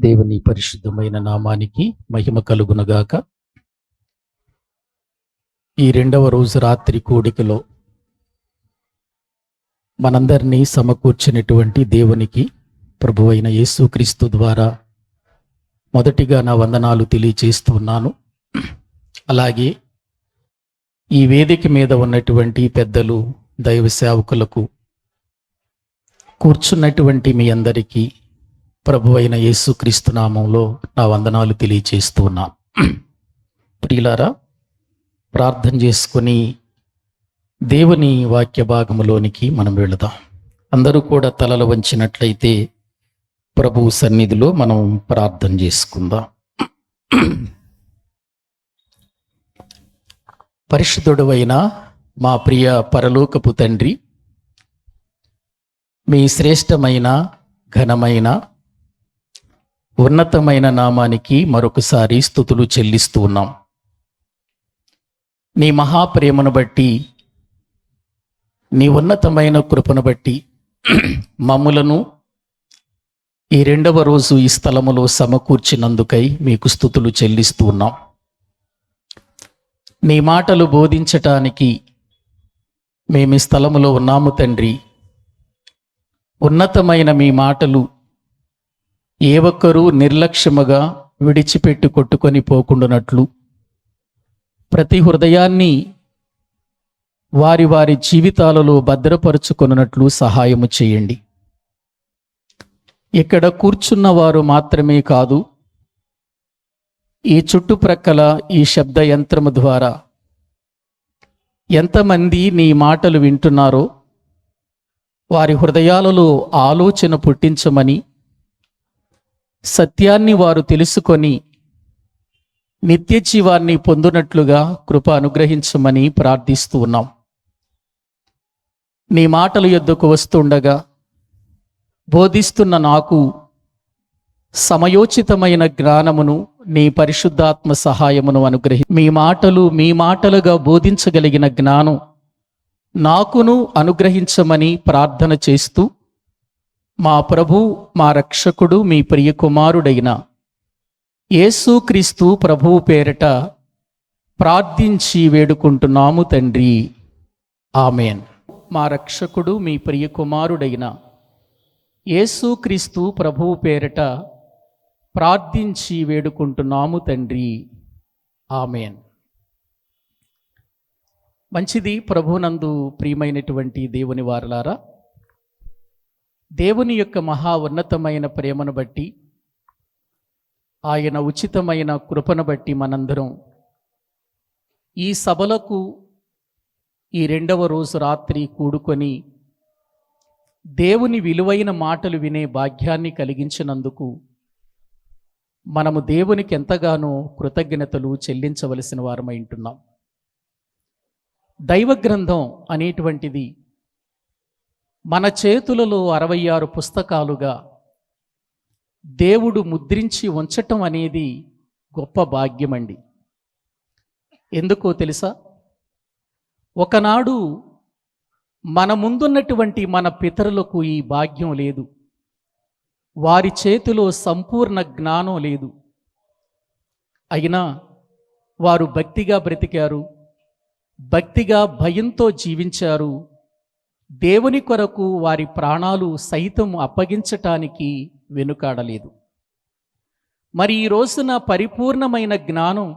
దేవుని పరిశుద్ధమైన నామానికి మహిమ కలుగునగాక. ఈ రెండవ రోజు రాత్రి కూడికలో మనందరినీ సమకూర్చినటువంటి దేవునికి ప్రభువైన యేసుక్రీస్తు ద్వారా మొదటిగా నా వందనాలు తెలియజేస్తున్నాను. అలాగే ఈ వేదిక మీద ఉన్నటువంటి పెద్దలు, దైవ సేవకులకు, కూర్చున్నటువంటి మీ అందరికీ ప్రభువైన యేసుక్రీస్తు నామంలో నా వందనాలు తెలియజేస్తున్నాను. ప్రియులారా, ప్రార్థన చేసుకొని దేవుని వాక్య భాగములోనికి మనం వెళదాం. అందరూ కూడా తలలు వంచినట్లయితే ప్రభువు సన్నిధిలో మనం ప్రార్థన చేసుకుందాం. పరిశుద్ధుడైన మా ప్రియ పరలోకపు తండ్రి, మీ శ్రేష్టమైన, ఘనమైన, ఉన్నతమైన నామానికి మరొకసారి స్తుతులు చెల్లిస్తూ ఉన్నాం. నీ మహాప్రేమను బట్టి, నీ ఉన్నతమైన కృపను బట్టి మమ్ములను ఈ రెండవ రోజు ఈ స్థలములో సమకూర్చినందుకై మీకు స్తుతులు చెల్లిస్తూ ఉన్నాం. నీ మాటలు బోధించటానికి మేము ఈ స్థలములో ఉన్నాము తండ్రి. ఉన్నతమైన మీ మాటలు ఏ ఒక్కరూ నిర్లక్ష్యముగా విడిచిపెట్టి కొట్టుకొని పోకుండానట్లు ప్రతి హృదయాన్ని వారి వారి జీవితాలలో భద్రపరుచుకొనున్నట్లు సహాయము చేయండి. ఇక్కడ కూర్చున్న వారు మాత్రమే కాదు, ఈ చుట్టుప్రక్కల ఈ శబ్ద యంత్రము ద్వారా ఎంతమంది నీ మాటలు వింటున్నారో వారి హృదయాలలో ఆలోచన పుట్టించమని, సత్యాన్ని వారు తెలుసుకొని నిత్య జీవాన్ని పొందునట్లుగా కృప అనుగ్రహించమని ప్రార్థిస్తూ ఉన్నాం. నీ మాటల యొద్దకు వస్తుండగా బోధిస్తున్న నాకు సమయోచితమైన జ్ఞానమును, నీ పరిశుద్ధాత్మ సహాయమును మీ మాటలుగా బోధించగలిగిన జ్ఞానం నాకును అనుగ్రహించమని ప్రార్థన చేస్తూ, మా ప్రభు, మా రక్షకుడు, మీ ప్రియ కుమారుడైన యేసుక్రీస్తు ప్రభువు పేరట ప్రార్థించి వేడుకుంటున్నాము తండ్రి. ఆమేన్. మా రక్షకుడు, మీ ప్రియ కుమారుడైన యేసుక్రీస్తు ప్రభువు పేరట ప్రార్థించి వేడుకుంటున్నాము తండ్రి. ఆమేన్. మంచిది. ప్రభునందు ప్రియమైనటువంటి దేవుని వారలారా, దేవుని యొక్క మహా ఉన్నతమైన ప్రేమను బట్టి, ఆయన ఉచితమైన కృపను బట్టి మనందరం ఈ సభలకు ఈ రెండవ రోజు రాత్రి కూడుకొని దేవుని విలువైన మాటలు వినే భాగ్యాన్ని కలిగించినందుకు మనము దేవునికి ఎంతగానో కృతజ్ఞతలు చెల్లించవలసిన వారమై ఉంటున్నాం. దైవ గ్రంథం అనేటువంటిది మన చేతులలో 66 పుస్తకాలుగా దేవుడు ముద్రించి ఉంచటం అనేది గొప్ప భాగ్యమండి. ఎందుకో తెలుసా? ఒకనాడు మన ముందున్నటువంటి మన పితరులకు ఈ భాగ్యం లేదు. వారి చేతిలో సంపూర్ణ జ్ఞానం లేదు. అయినా వారు భక్తిగా బ్రతికారు, భక్తిగా భయంతో జీవించారు. దేవుని కొరకు వారి ప్రాణాలు సైతం అప్పగించటానికి వెనుకాడలేదు. మరి ఈ రోజున పరిపూర్ణమైన జ్ఞానం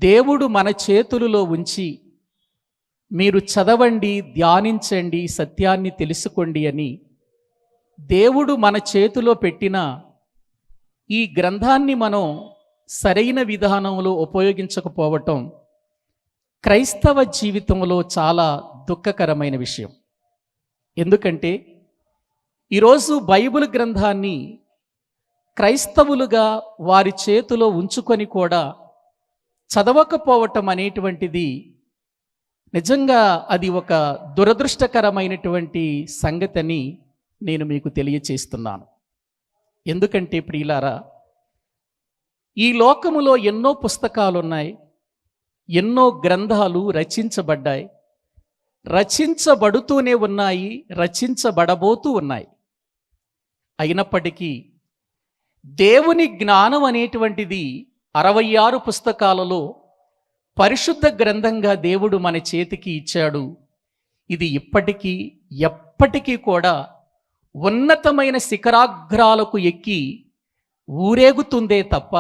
దేవుడు మన చేతులలో ఉంచి, మీరు చదవండి, ధ్యానించండి, సత్యాన్ని తెలుసుకోండి అని దేవుడు మన చేతిలో పెట్టిన ఈ గ్రంథాన్ని మనం సరైన విధానంలో ఉపయోగించకపోవటం క్రైస్తవ జీవితంలో చాలా దుఃఖకరమైన విషయం. ఎందుకంటే ఈరోజు బైబిల్ గ్రంథాన్ని క్రైస్తవులుగా వారి చేతిలో ఉంచుకొని కూడా చదవకపోవటం అనేటువంటిది నిజంగా అది ఒక దురదృష్టకరమైనటువంటి సంగతిని నేను మీకు తెలియచేస్తున్నాను. ఎందుకంటే ప్రియులారా, ఈ లోకములో ఎన్నో పుస్తకాలు ఉన్నాయి, ఎన్నో గ్రంథాలు రచించబడ్డాయి, రచించబడుతూనే ఉన్నాయి, రచించబడబోతూ ఉన్నాయి. అయినప్పటికీ దేవుని జ్ఞానం అనేటువంటిది 66 పుస్తకాలలో పరిశుద్ధ గ్రంథంగా దేవుడు మన చేతికి ఇచ్చాడు. ఇది ఇప్పటికీ ఎప్పటికీ కూడా ఉన్నతమైన శిఖరాగ్రాలకు ఎక్కి ఊరేగుతుందే తప్ప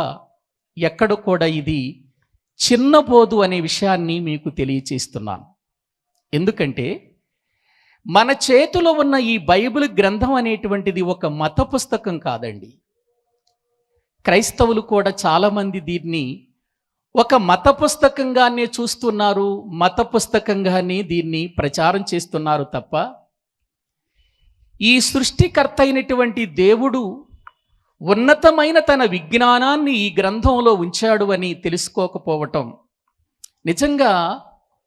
ఎక్కడ కూడా ఇది చిన్నబోదు అనే విషయాన్ని మీకు తెలియచేస్తున్నాను. ఎందుకంటే మన చేతిలో ఉన్న ఈ బైబిల్ గ్రంథం అనేటువంటిది ఒక మత పుస్తకం కాదండి. క్రైస్తవులు కూడా చాలామంది దీన్ని ఒక మత పుస్తకంగానే చూస్తున్నారు, మత పుస్తకంగానే దీన్ని ప్రచారం చేస్తున్నారు తప్ప ఈ సృష్టికర్త అయినటువంటి దేవుడు ఉన్నతమైన తన విజ్ఞానాన్ని ఈ గ్రంథంలో ఉంచాడు అని తెలుసుకోకపోవటం నిజంగా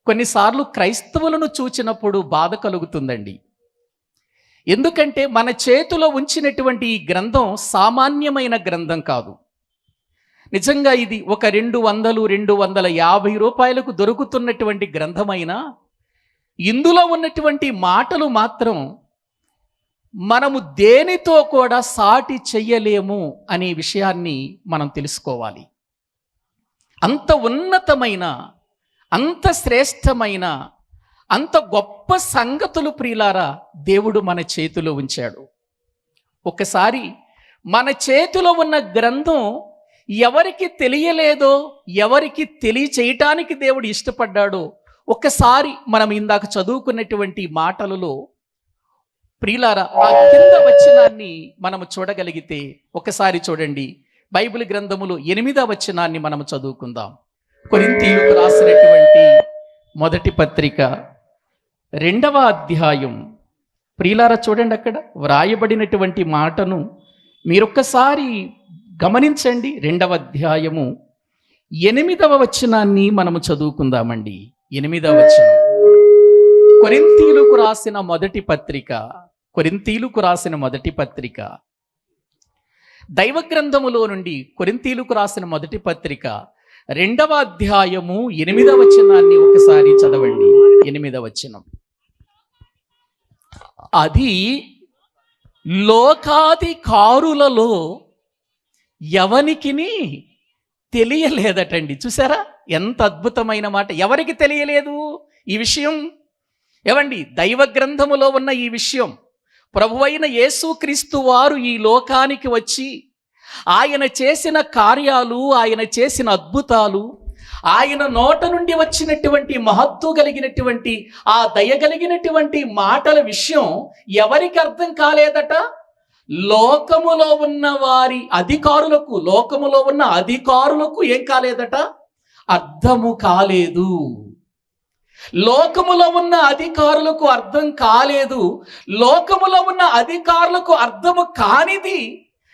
కొన్నిసార్లు క్రైస్తవులను చూచినప్పుడు బాధ కలుగుతుందండి. ఎందుకంటే మన చేతిలో ఉంచినటువంటి ఈ గ్రంథం సామాన్యమైన గ్రంథం కాదు. నిజంగా ఇది ఒక 200-250 రూపాయలకు దొరుకుతున్నటువంటి గ్రంథమైనా ఇందులో ఉన్నటువంటి మాటలు మాత్రం మనము దేనితో కూడా సాటి చెయ్యలేము అనే విషయాన్ని మనం తెలుసుకోవాలి. అంత ఉన్నతమైన, అంత శ్రేష్టమైన, అంత గొప్ప సంగతులు ప్రియులారా దేవుడు మన చేతిలో ఉంచాడు. ఒకసారి మన చేతిలో ఉన్న గ్రంథం ఎవరికి తెలియలేదో, ఎవరికి తెలియచేయటానికి దేవుడు ఇష్టపడ్డాడో ఒకసారి మనం ఇందాక చదువుకున్నటువంటి మాటలలో ప్రియులారా ఆ కింద వచనాన్ని మనము చూడగలిగితే ఒకసారి చూడండి. బైబిల్ గ్రంథములో 8వ వచనాన్ని మనము చదువుకుందాం. కొరింథీయులకు రాసినటువంటి మొదటి పత్రిక 2వ అధ్యాయం. ప్రియులారా చూడండి, అక్కడ వ్రాయబడినటువంటి మాటను మీరొక్కసారి గమనించండి. 2వ అధ్యాయము 8వ వచనాన్ని మనము చదువుకుందామండి. 8వ వచనం, కొరింథీయులకు రాసిన మొదటి పత్రిక, కొరింథీయులకు రాసిన మొదటి పత్రిక, దైవ గ్రంథములో నుండి కొరింథీయులకు రాసిన మొదటి పత్రిక 2వ అధ్యాయము 8వ వచనాన్ని ఒకసారి చదవండి. 8వ వచనం, అది లోకాధికారులలో ఎవనికిని తెలియలేదటండి. చూసారా ఎంత అద్భుతమైన మాట. ఎవరికి తెలియలేదు ఈ విషయం? ఏవండి, దైవ గ్రంథములో ఉన్న ఈ విషయం ప్రభువైన యేసుక్రీస్తు వారు ఈ లోకానికి వచ్చి ఆయన చేసిన కార్యాలు, ఆయన చేసిన అద్భుతాలు, ఆయన నోట నుండి వచ్చినటువంటి మహత్తు కలిగినటువంటి ఆ దయగలిగినటువంటి మాటల విషయం ఎవరికి అర్థం కాలేదట? లోకములో ఉన్న వారి అధికారులకు, లోకములో ఉన్న అధికారులకు ఏం కాలేదట? అర్థము కాలేదు. లోకములో ఉన్న అధికారులకు అర్థం కాలేదు. లోకములో ఉన్న అధికారులకు అర్థము కానిది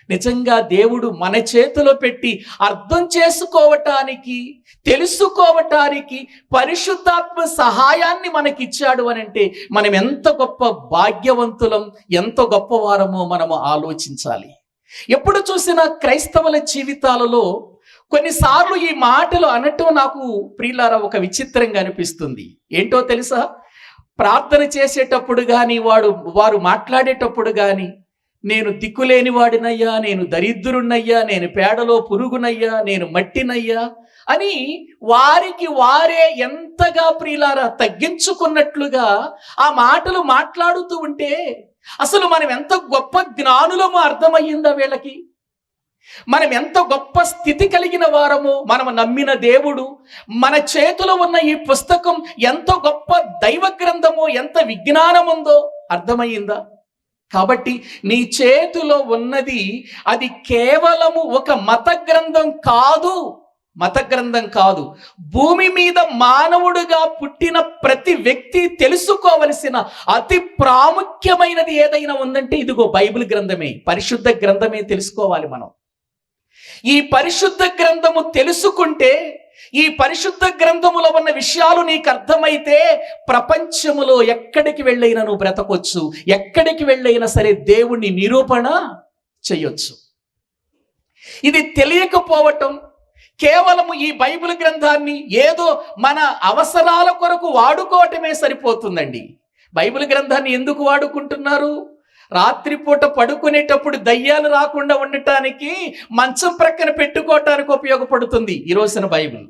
నిజంగా దేవుడు మన చేతిలో పెట్టి అర్థం చేసుకోవటానికి, తెలుసుకోవటానికి పరిశుద్ధాత్మ సహాయాన్ని మనకిచ్చాడు అని అంటే మనం ఎంత గొప్ప భాగ్యవంతులం, ఎంత గొప్పవారమో మనము ఆలోచించాలి. ఎప్పుడు చూసినా క్రైస్తవుల జీవితాలలో కొన్నిసార్లు ఈ మాటలు అనటం నాకు ప్రియులారా ఒక విచిత్రంగా అనిపిస్తుంది. ఏంటో తెలుసా? ప్రార్థన చేసేటప్పుడు కానీ వారు మాట్లాడేటప్పుడు కానీ నేను దిక్కులేని వాడినయ్యా, నేను దరిద్రున్నయ్యా, నేను పేడలో పురుగునయ్యా, నేను మట్టినయ్యా అని వారికి వారే ఎంతగా ప్రియులారా తగ్గించుకున్నట్లుగా ఆ మాటలు మాట్లాడుతూ ఉంటే అసలు మనం ఎంత గొప్ప జ్ఞానులమో అర్థమయ్యిందా వీళ్ళకి? మనం ఎంత గొప్ప స్థితి కలిగిన వారమో, మనం నమ్మిన దేవుడు, మన చేతిలో ఉన్న ఈ పుస్తకం ఎంత గొప్ప దైవ గ్రంథమో, ఎంత విజ్ఞానం ఉందో అర్థమయ్యిందా? కాబట్టి నీ చేతిలో ఉన్నది అది కేవలము ఒక మత గ్రంథం కాదు, మత గ్రంథం కాదు. భూమి మీద మానవుడుగా పుట్టిన ప్రతి వ్యక్తి తెలుసుకోవలసిన అతి ప్రాముఖ్యమైనది ఏదైనా ఉందంటే ఇదిగో బైబిల్ గ్రంథమే, పరిశుద్ధ గ్రంథమే తెలుసుకోవాలి మనం. ఈ పరిశుద్ధ గ్రంథము తెలుసుకుంటే, ఈ పరిశుద్ధ గ్రంథములో ఉన్న విషయాలు నీకు అర్థమైతే ప్రపంచములో ఎక్కడికి వెళ్ళైనా నువ్వు బ్రతకొచ్చు, ఎక్కడికి వెళ్ళైనా సరే దేవుణ్ణి నిరూపణ చేయొచ్చు. ఇది తెలియకపోవటం, కేవలము ఈ బైబిల్ గ్రంథాన్ని ఏదో మన అవసరాల కొరకు వాడుకోవటమే సరిపోతుందండి. బైబిల్ గ్రంథాన్ని ఎందుకు వాడుకుంటున్నారు? రాత్రిపూట పడుకునేటప్పుడు దయ్యాలు రాకుండా ఉండటానికి మంచం ప్రక్కన పెట్టుకోవటానికి ఉపయోగపడుతుంది ఈ రోజున బైబిల్.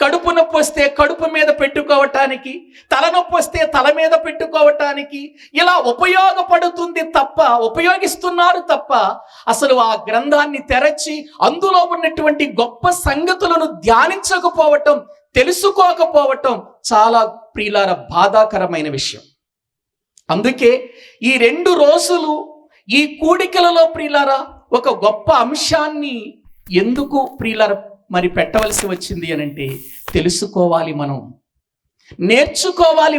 కడుపు నొప్పి వస్తే కడుపు మీద పెట్టుకోవటానికి, తలనొప్పి వస్తే తల మీద పెట్టుకోవటానికి ఇలా ఉపయోగపడుతుంది తప్ప, ఉపయోగిస్తున్నారు తప్ప అసలు ఆ గ్రంథాన్ని తెరచి అందులో ఉన్నటువంటి గొప్ప సంగతులను ధ్యానించకపోవటం, తెలుసుకోకపోవటం చాలా ప్రియులార బాధాకరమైన విషయం. అందుకే ఈ 2 రోజులు ఈ కూడికలలో ప్రియులారా ఒక గొప్ప అంశాన్ని ఎందుకు ప్రియులార మరి పెట్టవలసి వచ్చింది అని అంటే, తెలుసుకోవాలి, మనం నేర్చుకోవాలి.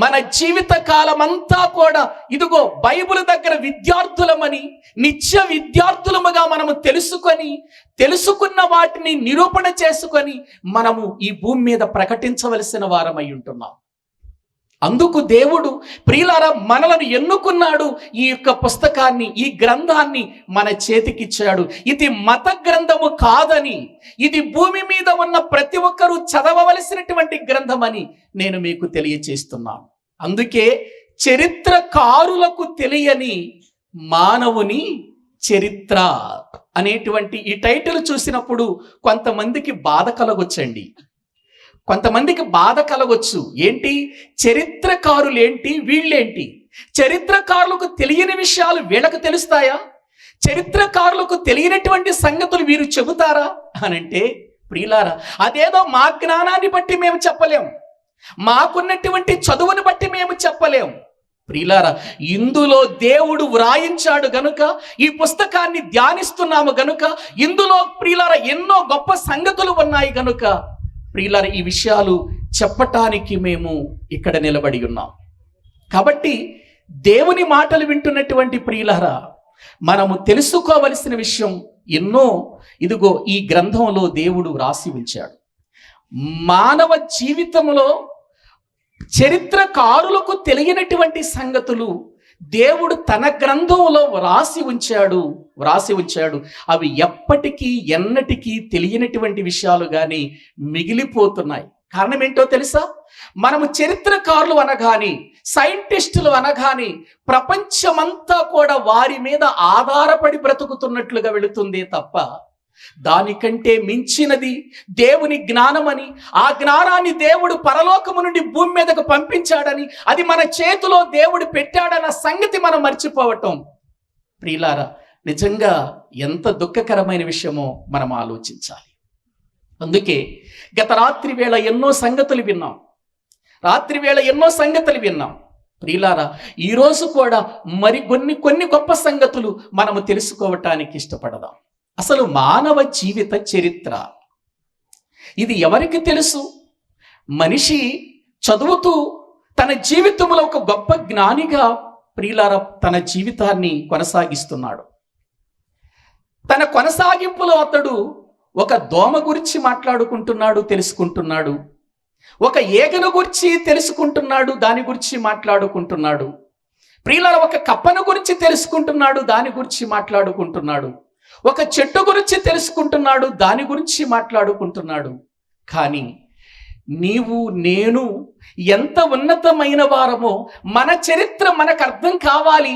మన జీవిత కాలం అంతా కూడా ఇదిగో బైబిల్ దగ్గర విద్యార్థులమని, నిత్య విద్యార్థులముగా మనము తెలుసుకున్న వాటిని నిరూపణ చేసుకొని మనము ఈ భూమి మీద ప్రకటించవలసిన వారమై ఉంటున్నాం. అందుకు దేవుడు ప్రియులారా మనలను ఎన్నుకున్నాడు. ఈ యొక్క పుస్తకాన్ని, ఈ గ్రంథాన్ని మన చేతికిచ్చాడు. ఇది మత గ్రంథము కాదని, ఇది భూమి మీద ఉన్న ప్రతి ఒక్కరూ చదవవలసినటువంటి గ్రంథమని నేను మీకు తెలియచేస్తున్నాను. అందుకే చరిత్రకారులకు తెలియని మానవుని చరిత్ర అనేటువంటి ఈ టైటిల్ చూసినప్పుడు కొంతమందికి బాధ కలగొచ్చండి. కొంతమందికి బాధ కలగొచ్చు. ఏంటి, చరిత్రకారులు ఏంటి, వీళ్ళేంటి? చరిత్రకారులకు తెలియని విషయాలు వీళ్ళకు తెలుస్తాయా? చరిత్రకారులకు తెలియనటువంటి సంగతులు వీరు చెబుతారా అనంటే, ప్రియులారా, అదేదో మా జ్ఞానాన్ని బట్టి మేము చెప్పలేం, మాకున్నటువంటి చదువుని బట్టి మేము చెప్పలేం. ప్రియులారా, ఇందులో దేవుడు వ్రాయించాడు గనుక, ఈ పుస్తకాన్ని ధ్యానిస్తున్నాము గనుక, ఇందులో ప్రియులారా ఎన్నో గొప్ప సంగతులు ఉన్నాయి గనుక ప్రియులారా ఈ విషయాలు చెప్పటానికి మేము ఇక్కడ నిలబడి ఉన్నాం. కాబట్టి దేవుని మాటలు వింటున్నటువంటి ప్రియులారా, మనము తెలుసుకోవలసిన విషయం ఎన్నో ఇదిగో ఈ గ్రంథంలో దేవుడు రాసి ఉంచాడు. మానవ జీవితంలో చరిత్రకారులకు తెలియనటువంటి సంగతులు దేవుడు తన గ్రంథంలో వ్రాసి ఉంచాడు. అవి ఎప్పటికీ ఎన్నటికీ తెలియనటువంటి విషయాలు కానీ మిగిలిపోతున్నాయి. కారణం ఏంటో తెలుసా? మనము చరిత్రకారులు అనగాని, సైంటిస్టులు అనగాని ప్రపంచమంతా కూడా వారి మీద ఆధారపడి బ్రతుకుతున్నట్లుగా వెళుతుందే తప్ప, దానికంటే మించినది దేవుని జ్ఞానమని, ఆ జ్ఞానాన్ని దేవుడు పరలోకము నుండి భూమి మీదకు పంపించాడని, అది మన చేతిలో దేవుడు పెట్టాడన్న సంగతి మనం మర్చిపోవటం ప్రియులారా నిజంగా ఎంత దుఃఖకరమైన విషయమో మనం ఆలోచించాలి. అందుకే గత రాత్రి వేళ ఎన్నో సంగతులు విన్నాం. ప్రియులారా, ఈరోజు కూడా మరి కొన్ని గొప్ప సంగతులు మనము తెలుసుకోవటానికి ఇష్టపడదాం. అసలు మానవ జీవిత చరిత్ర ఇది ఎవరికి తెలుసు? మనిషి చదువుతూ తన జీవితంలో ఒక గొప్ప జ్ఞానిగా ప్రియులారా తన జీవితాన్ని కొనసాగిస్తున్నాడు. తన కొనసాగింపులో అతడు ఒక దోమ గురించి మాట్లాడుకుంటున్నాడు, తెలుసుకుంటున్నాడు. ఒక ఏగను గురించి తెలుసుకుంటున్నాడు, దాని గురించి మాట్లాడుకుంటున్నాడు. ప్రియులారా, ఒక కప్పను గురించి తెలుసుకుంటున్నాడు, దాని గురించి మాట్లాడుకుంటున్నాడు. ఒక చెట్టు గురించి తెలుసుకుంటున్నాడు, దాని గురించి మాట్లాడుకుంటున్నాడు. కానీ నీవు నేను ఎంత ఉన్నతమైన వారమో మన చరిత్ర మనకు అర్థం కావాలి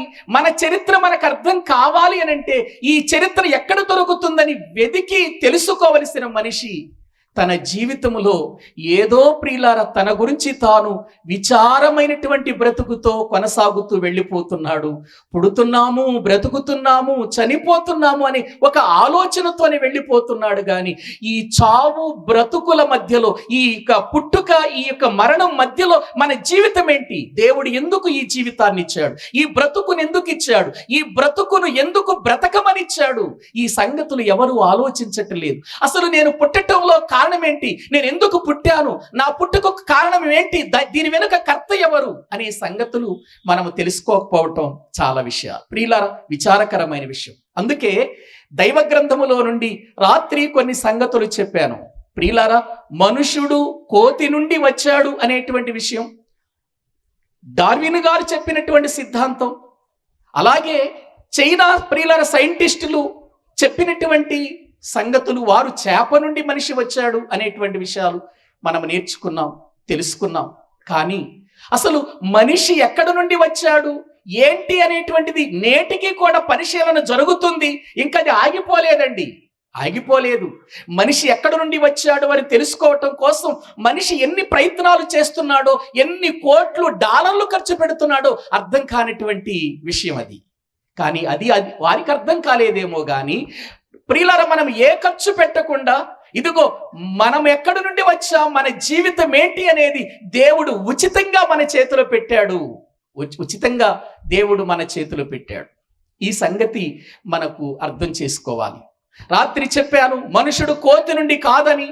అని అంటే, ఈ చరిత్ర ఎక్కడ దొరుకుతుందని వెతికి తెలుసుకోవలసిన మనిషి తన జీవితంలో ఏదో ప్రియులారా తన గురించి తాను విచారమైనటువంటి బ్రతుకుతో కొనసాగుతూ వెళ్ళిపోతున్నాడు. పుడుతున్నాము, బ్రతుకుతున్నాము, చనిపోతున్నాము అని ఒక ఆలోచనతోనే వెళ్ళిపోతున్నాడు. కానీ ఈ చావు బ్రతుకుల మధ్యలో, ఈ యొక్క పుట్టుక, ఈ యొక్క మరణం మధ్యలో మన జీవితం ఏంటి? దేవుడు ఎందుకు ఈ జీవితాన్ని ఇచ్చాడు? ఈ బ్రతుకును ఎందుకు ఇచ్చాడు? ఈ బ్రతుకును ఎందుకు బ్రతకమనిచ్చాడు? ఈ సంగతులు ఎవరు ఆలోచించట్లేదు. అసలు నేను పుట్టటంలో కారణం ఏంటి? నేను ఎందుకు పుట్టాను? నా పుట్టుకకు కారణం ఏంటి? దీని వెనుక కర్త ఎవరు అనే సంగతులు మనము తెలుసుకోకపోవటం చాలా విషయాలు ప్రియులారా విచారకరమైన విషయం. అందుకే దైవ గ్రంథములో నుండి రాత్రి కొన్ని సంగతులు చెప్పాను. ప్రియులారా, మనుషుడు కోతి నుండి వచ్చాడు అనేటువంటి విషయం డార్విన్ గారు చెప్పినటువంటి సిద్ధాంతం, అలాగే చైనా ప్రియులారా సైంటిస్టులు చెప్పినటువంటి సంగతులు, వారు చేప నుండి మనిషి వచ్చాడు అనేటువంటి విషయాలు మనం నేర్చుకున్నాం, తెలుసుకున్నాం. కానీ అసలు మనిషి ఎక్కడ నుండి వచ్చాడు, ఏంటి అనేటువంటిది నేటికి కూడా పరిశీలన జరుగుతుంది. ఇంకా అది ఆగిపోలేదండి, ఆగిపోలేదు. మనిషి ఎక్కడి నుండి వచ్చాడు అని తెలుసుకోవటం కోసం మనిషి ఎన్ని ప్రయత్నాలు చేస్తున్నాడో, ఎన్ని కోట్లు డాలర్లు ఖర్చు పెడుతున్నాడో అర్థం కానిటువంటి విషయం అది. కానీ అది వారికి అర్థం కాలేదేమో కానీ ప్రియులారా, మనం ఏ ఖర్చు పెట్టకుండా ఇదిగో మనం ఎక్కడి నుండి వచ్చాం, మన జీవితం ఏంటి అనేది దేవుడు ఉచితంగా మన చేతిలో పెట్టాడు. ఉచితంగా దేవుడు మన చేతిలో పెట్టాడు. ఈ సంగతి మనకు అర్థం చేసుకోవాలి. రాత్రి చెప్పాను, మనుషుడు కోతి నుండి కాదని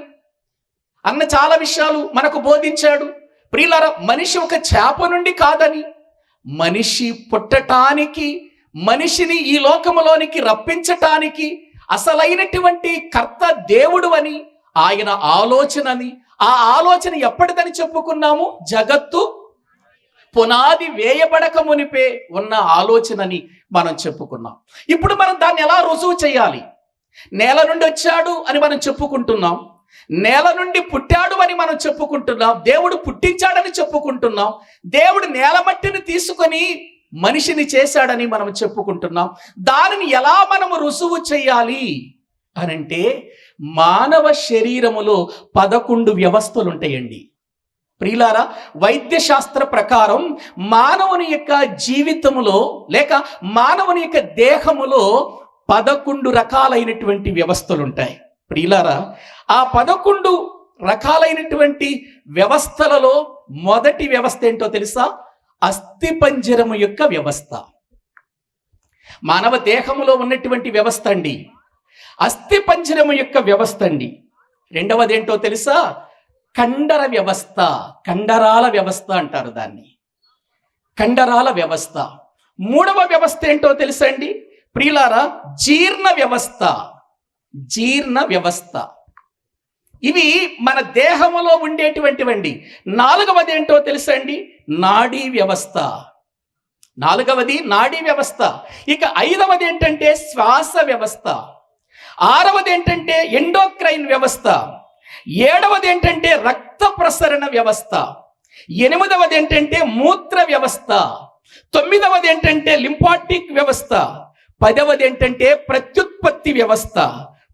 అన్న చాలా విషయాలు మనకు బోధించాడు. ప్రియులారా, మనిషి ఒక చేప నుండి కాదని, మనిషి పుట్టటానికి, మనిషిని ఈ లోకములోనికి రప్పించటానికి అసలైనటువంటి కర్త దేవుడు అని, ఆయన ఆలోచనని, ఆ ఆలోచన ఎప్పటిదని చెప్పుకున్నాము? జగత్తు పునాది వేయబడక మునిపే ఉన్న ఆలోచనని మనం చెప్పుకున్నాం. ఇప్పుడు మనం దాన్ని ఎలా రుజువు చేయాలి? నేల నుండి వచ్చాడు అని మనం చెప్పుకుంటున్నాం, నేల నుండి పుట్టాడు అని మనం చెప్పుకుంటున్నాం, దేవుడు పుట్టించాడని చెప్పుకుంటున్నాం, దేవుడు నేల మట్టిని తీసుకొని మనిషిని చేశాడని మనం చెప్పుకుంటున్నాం. దానిని ఎలా మనము రుజువు చేయాలి అనంటే, మానవ శరీరములో 11 వ్యవస్థలు ఉంటాయండి. ప్రియులారా, వైద్య శాస్త్ర ప్రకారం మానవుని యొక్క జీవితములో లేక మానవుని యొక్క దేహములో 11 రకాలైనటువంటి వ్యవస్థలు ఉంటాయి. ప్రియులారా, ఆ 11 రకాలైనటువంటి వ్యవస్థలలో మొదటి వ్యవస్థ ఏంటో తెలుసా? అస్థిపంజరము యొక్క వ్యవస్థ. మానవ దేహములో ఉన్నటువంటి వ్యవస్థ అండి అస్థిపంజరము యొక్క వ్యవస్థ అండి. రెండవది ఏంటో తెలుసా? కండర వ్యవస్థ, కండరాల వ్యవస్థ అంటారు దాన్ని, కండరాల వ్యవస్థ. మూడవ వ్యవస్థ ఏంటో తెలుసా అండి ప్రియులారా? జీర్ణ వ్యవస్థ, జీర్ణ వ్యవస్థ. ఇవి మన దేహములో ఉండేటువంటివండి. నాలుగవది ఏంటో తెలుసా అండి? నాడీ వ్యవస్థ. నాలుగవది నాడీ వ్యవస్థ. ఇక ఐదవది ఏంటంటే శ్వాస వ్యవస్థ. ఆరవది ఏంటంటే ఎండోక్రైన్ వ్యవస్థ. ఏడవది ఏంటంటే రక్త ప్రసరణ వ్యవస్థ. ఎనిమిదవది ఏంటంటే మూత్ర వ్యవస్థ. తొమ్మిదవది ఏంటంటే లింఫాటిక్ వ్యవస్థ. 10వది ఏంటంటే ప్రత్యుత్పత్తి వ్యవస్థ.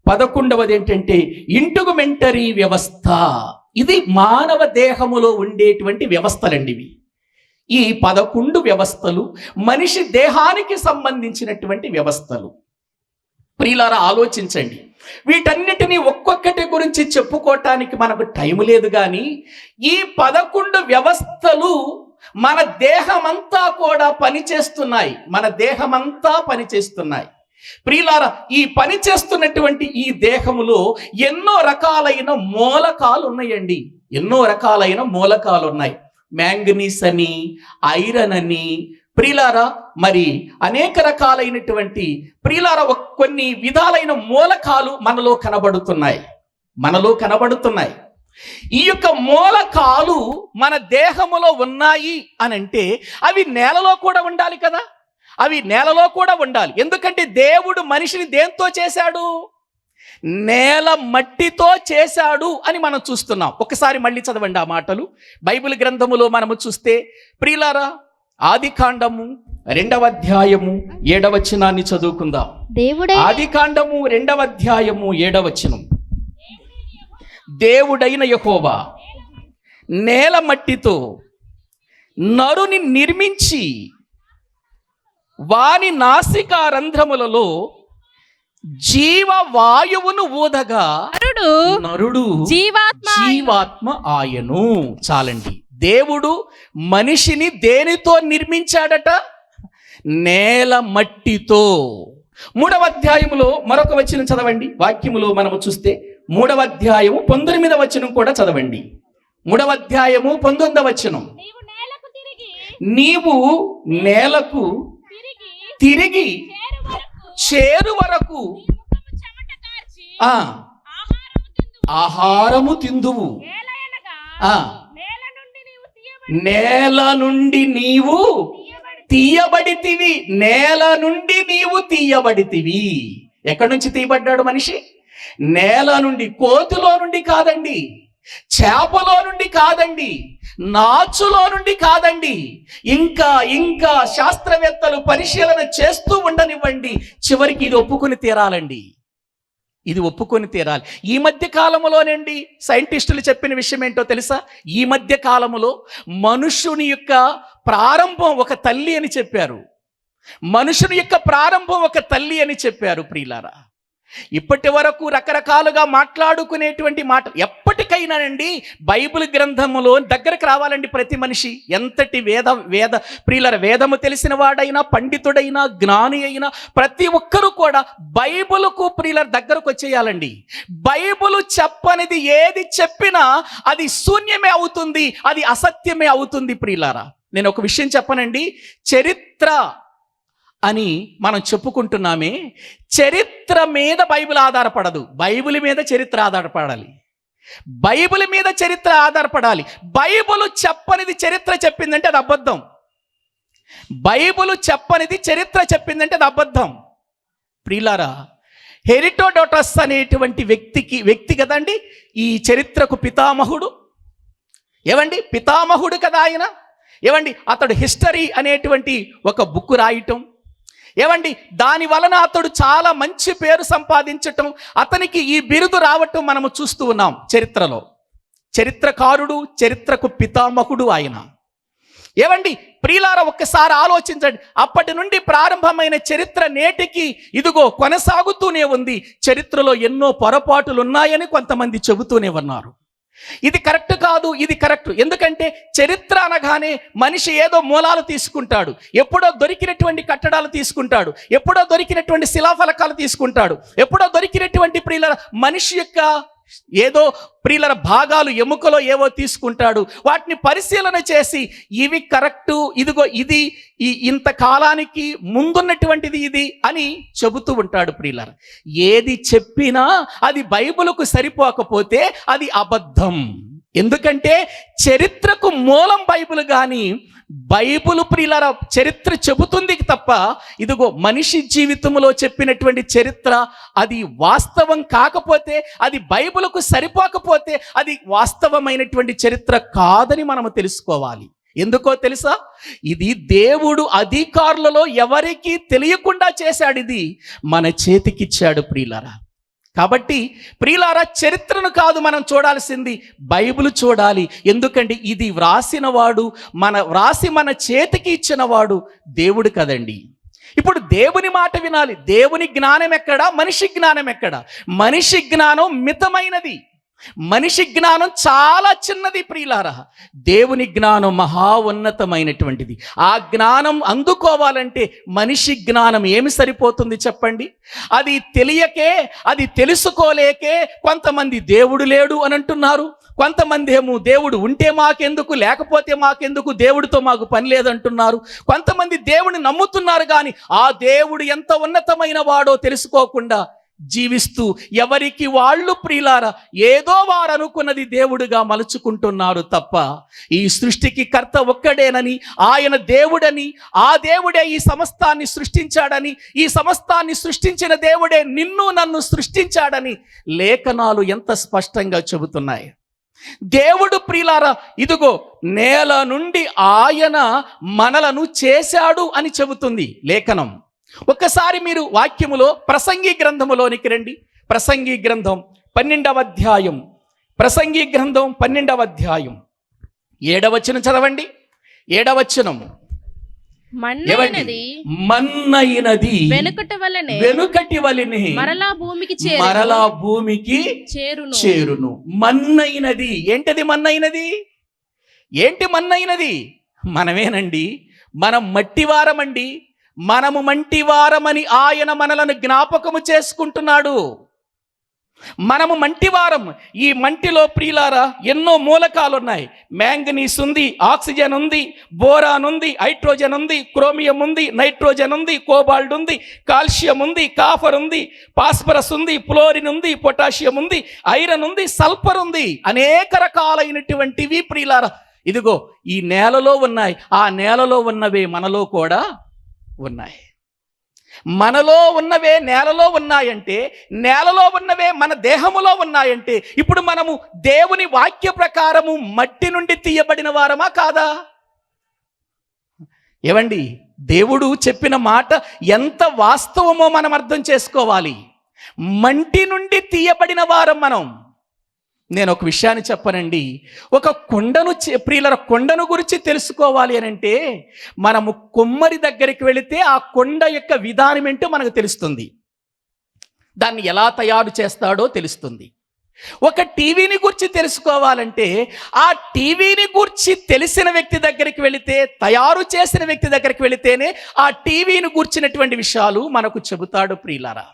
11వది ఏంటంటే ఇంటుగుమెంటరీ వ్యవస్థ. ఇది మానవ దేహములో ఉండేటువంటి వ్యవస్థలండి ఇవి. ఈ 11 వ్యవస్థలు మనిషి దేహానికి సంబంధించినటువంటి వ్యవస్థలు. ప్రియులారా, ఆలోచించండి. వీటన్నిటినీ ఒక్కొక్కటి గురించి చెప్పుకోవటానికి మనకు టైం లేదు, కానీ ఈ 11 వ్యవస్థలు మన దేహమంతా కూడా పనిచేస్తున్నాయి. మన దేహమంతా పనిచేస్తున్నాయి. ప్రియులారా, ఈ పని చేస్తున్నటువంటి ఈ దేహములో ఎన్నో రకాలైన మూలకాలు ఉన్నాయండి. ఎన్నో రకాలైన మూలకాలు ఉన్నాయి. మ్యాంగనీస్ అని, ఐరన్ అని, ప్రియులారా మరి అనేక రకాలైనటువంటి ప్రియులారా కొన్ని విధాలైన మూలకాలు మనలో కనబడుతున్నాయి, మనలో కనబడుతున్నాయి. ఈ యొక్క మూలకాలు మన దేహములో ఉన్నాయి అనంటే అవి నేలలో కూడా ఉండాలి కదా, అవి నేలలో కూడా ఉండాలి. ఎందుకంటే దేవుడు మనిషిని దేంతో చేశాడు? నేల మట్టితో చేశాడు అని మనం చూస్తున్నాం. ఒకసారి మళ్ళీ చదవండి ఆ మాటలు బైబిల్ గ్రంథములో మనము చూస్తే. ప్రియులారా, ఆదికాండము 2వ అధ్యాయము 7వ వచనాన్ని చదువుకుందాం. ఆదికాండము 2వ అధ్యాయము 7వ వచనం. దేవుడైన యెహోవా నేల మట్టితో నరుని నిర్మించి వాని నాసికా రంధ్రములలో జీవవాయువును ఊదగా నరుడు జీవాత్మ ఆయను. చాలండి. దేవుడు మనిషిని దేనితో నిర్మించాడట? నేల మట్టితో. 3వ అధ్యాయములో మరొక వచనం చదవండి. వాక్యములో మనము చూస్తే 3వ అధ్యాయము 19వ వచనం కూడా చదవండి. 3వ అధ్యాయము 19వ వచనం. నీవు నేలకు తిరిగి చేరు వరకు ఆహారము తిందువు. నేల నుండి నీవు తీయబడితివి. నేల నుండి నీవు తీయబడితివి. ఎక్కడి నుంచి తీయబడ్డాడు మనిషి? నేల నుండి. కోతిలో నుండి కాదండి, చేపలో నుండి కాదండి, నాచులో నుండి కాదండి. ఇంకా ఇంకా శాస్త్రవేత్తలు పరిశీలన చేస్తూ ఉండనివ్వండి, చివరికి ఇది ఒప్పుకొని తీరాలండి. ఇది ఒప్పుకొని తీరాలి. ఈ మధ్య కాలంలోనండి సైంటిస్టులు చెప్పిన విషయం ఏంటో తెలుసా? ఈ మధ్య కాలంలో మనుషుని యొక్క ప్రారంభం ఒక తల్లి అని చెప్పారు. మనుషుని యొక్క ప్రారంభం ఒక తల్లి అని చెప్పారు ప్రియులారా. ఇప్పటి వరకు రకరకాలుగా మాట్లాడుకునేటువంటి మాట, ఎప్పటికైనానండి బైబిల్ గ్రంథములో దగ్గరకు రావాలండి ప్రతి మనిషి. ఎంతటి వేద ప్రియులర వేదము తెలిసిన వాడైనా, పండితుడైనా, జ్ఞాని అయినా ప్రతి ఒక్కరూ కూడా బైబిల్కు ప్రియులర దగ్గరకు వచ్చేయాలండి. బైబిల్ చెప్పనిది ఏది చెప్పినా అది శూన్యమే అవుతుంది, అది అసత్యమే అవుతుంది ప్రియులారా. నేను ఒక విషయం చెప్పనండి, చరిత్ర అని మనం చెప్పుకుంటున్నామే, చరిత్ర మీద బైబిల్ ఆధారపడదు, బైబిల్ మీద చరిత్ర ఆధారపడాలి. బైబిల్ మీద చరిత్ర ఆధారపడాలి. బైబిల్ చెప్పనిది చరిత్ర చెప్పిందంటే అది అబద్ధం. బైబిల్ చెప్పనిది చరిత్ర చెప్పిందంటే అది అబద్ధం. ప్రియులారా, హెరిటోడోటస్ అనేటువంటి వ్యక్తి కదండి ఈ చరిత్రకు పితామహుడు. ఏవండి, పితామహుడు కదా ఆయన. ఏవండి, అతడు హిస్టరీ అనేటువంటి ఒక బుక్ రాయటం, ఏవండి దాని వలన అతడు చాలా మంచి పేరు సంపాదించటం, అతనికి ఈ బిరుదు రావటం మనము చూస్తూ ఉన్నాం చరిత్రలో. చరిత్రకారుడు, చరిత్రకు పితామహుడు ఆయన. ఏవండి ప్రియులారా, ఒక్కసారి ఆలోచించండి. అప్పటి నుండి ప్రారంభమైన చరిత్ర నేటికి ఇదిగో కొనసాగుతూనే ఉంది. చరిత్రలో ఎన్నో పొరపాటులు ఉన్నాయని కొంతమంది చెబుతూనే ఉన్నారు. ఇది కరెక్ట్ కాదు, ఇది కరెక్ట్. ఎందుకంటే చరిత్ర అనగానే మనిషి ఏదో మూలాలు తీసుకుంటాడు, ఎప్పుడో దొరికినటువంటి కట్టడాలు తీసుకుంటాడు, ఎప్పుడో దొరికినటువంటి శిలాఫలకాలు తీసుకుంటాడు, ఎప్పుడో దొరికినటువంటి ప్రియుల మనిషి యొక్క ఏదో ప్రియుల భాగాలు, ఎముకలో ఏవో తీసుకుంటాడు. వాటిని పరిశీలన చేసి ఇవి కరెక్టు, ఇదిగో ఇది ఇంతకాలానికి ముందున్నటువంటిది ఇది అని చెబుతూ ఉంటాడు ప్రియులారా. ఏది చెప్పినా అది బైబిలుకు సరిపోకపోతే అది అబద్ధం. ఎందుకంటే చరిత్రకు మూలం బైబిల్ కానీ బైబిల్ ప్రియులారా చరిత్ర చెబుతుంది తప్ప ఇదిగో మనిషి జీవితంలో చెప్పినటువంటి చరిత్ర అది వాస్తవం కాకపోతే, అది బైబిలుకు సరిపోకపోతే అది వాస్తవమైనటువంటి చరిత్ర కాదని మనము తెలుసుకోవాలి. ఎందుకో తెలుసా? ఇది దేవుడు అధికారులలో ఎవరికీ తెలియకుండా చేశాడు, ఇది మన చేతికిచ్చాడు ప్రియులారా. కాబట్టి ప్రియులారా, చరిత్రను కాదు మనం చూడాల్సింది, బైబిల్ చూడాలి. ఎందుకంటే ఇది వ్రాసినవాడు, వ్రాసి మన చేతికి ఇచ్చినవాడు దేవుడు కదండి. ఇప్పుడు దేవుని మాట వినాలి. దేవుని జ్ఞానం ఎక్కడ, మనిషి జ్ఞానం ఎక్కడ? మనిషి జ్ఞానం మితమైనది, మనిషి జ్ఞానం చాలా చిన్నది ప్రియులారా. దేవుని జ్ఞానం మహా ఉన్నతమైనటువంటిది. ఆ జ్ఞానం అందుకోవాలంటే మనిషి జ్ఞానం ఏమి సరిపోతుంది చెప్పండి? అది తెలియకే, అది తెలుసుకోలేకే కొంతమంది దేవుడు లేడు అని అంటున్నారు. కొంతమంది ఏమో దేవుడు ఉంటే మాకెందుకు, లేకపోతే మాకెందుకు, దేవుడితో మాకు పని లేదంటున్నారు. కొంతమంది దేవుడిని నమ్ముతున్నారు కానీ ఆ దేవుడు ఎంత ఉన్నతమైన వాడో తెలుసుకోకుండా జీవిస్తూ ఎవరికి వాళ్ళు ప్రియులారా ఏదో వారు అనుకున్నది దేవుడుగా మలుచుకుంటున్నారు తప్ప ఈ సృష్టికి కర్త ఒక్కడేనని, ఆయన దేవుడని, ఆ దేవుడే ఈ సమస్తాన్ని సృష్టించాడని, ఈ సమస్తాన్ని సృష్టించిన దేవుడే నిన్ను నన్ను సృష్టించాడని లేఖనాలు ఎంత స్పష్టంగా చెబుతున్నాయి. దేవుడు ప్రియులారా ఇదిగో నేల నుండి ఆయన మనలను చేశాడు అని చెబుతుంది లేఖనం. ఒక్కసారి మీరు వాక్యములో ప్రసంగి గ్రంథములోనికి రండి. ప్రసంగి గ్రంథం 12వ అధ్యాయం, ప్రసంగి గ్రంథం 12వ అధ్యాయం 7వ వచనం చదవండి. 7వ వచనం, మన్నయినది వెనుకటి వలెనే మరలా భూమికి చేరును. మన్నయినది ఏంటది? మన్నయినది ఏంటి? మన్నయినది మనమేనండి. మనం మట్టివారమండి. మనము మంటివారమని ఆయన మనలను జ్ఞాపకము చేసుకుంటున్నాడు. మనము మంటివారం. ఈ మంటిలో ప్రియులారా ఎన్నో మూలకాలు ఉన్నాయి. మ్యాంగనీస్ ఉంది, ఆక్సిజన్ ఉంది, బోరాన్ ఉంది, హైడ్రోజన్ ఉంది, క్రోమియం ఉంది, నైట్రోజన్ ఉంది, కోబాల్ట్ ఉంది, కాల్షియం ఉంది, కాఫర్ ఉంది, ఫాస్ఫరస్ ఉంది, ఫ్లోరిన్ ఉంది, పొటాషియం ఉంది, ఐరన్ ఉంది, సల్ఫర్ ఉంది. అనేక రకాలైనటువంటివి ప్రియులారా ఇదిగో ఈ నేలలో ఉన్నాయి. ఆ నేలలో ఉన్నవే మనలో కూడా ఉన్నాయి. మనలో ఉన్నవే నేలలో ఉన్నాయంటే, నేలలో ఉన్నవే మన దేహములో ఉన్నాయంటే, ఇప్పుడు మనము దేవుని వాక్య ప్రకారము మట్టి నుండి తీయబడిన వారమా కాదా? ఏవండి, దేవుడు చెప్పిన మాట ఎంత వాస్తవమో మనం అర్థం చేసుకోవాలి. మంటి నుండి తీయబడిన వారం మనం. నేను ఒక విషయాన్ని చెప్పనండి. ఒక కొండను ప్రియుల కొండను గురించి తెలుసుకోవాలి అని అంటే మనము కొమ్మరి దగ్గరికి వెళితే ఆ కొండ యొక్క విధానం ఏంటో మనకు తెలుస్తుంది. దాన్ని ఎలా తయారు చేస్తాడో తెలుస్తుంది. ఒక టీవీని గురించి తెలుసుకోవాలంటే ఆ టీవీని గురించి తెలిసిన వ్యక్తి దగ్గరికి వెళితే, తయారు చేసిన వ్యక్తి దగ్గరికి వెళితేనే ఆ టీవీని గుర్చినటువంటి విషయాలు మనకు చెబుతాడు ప్రియులారా.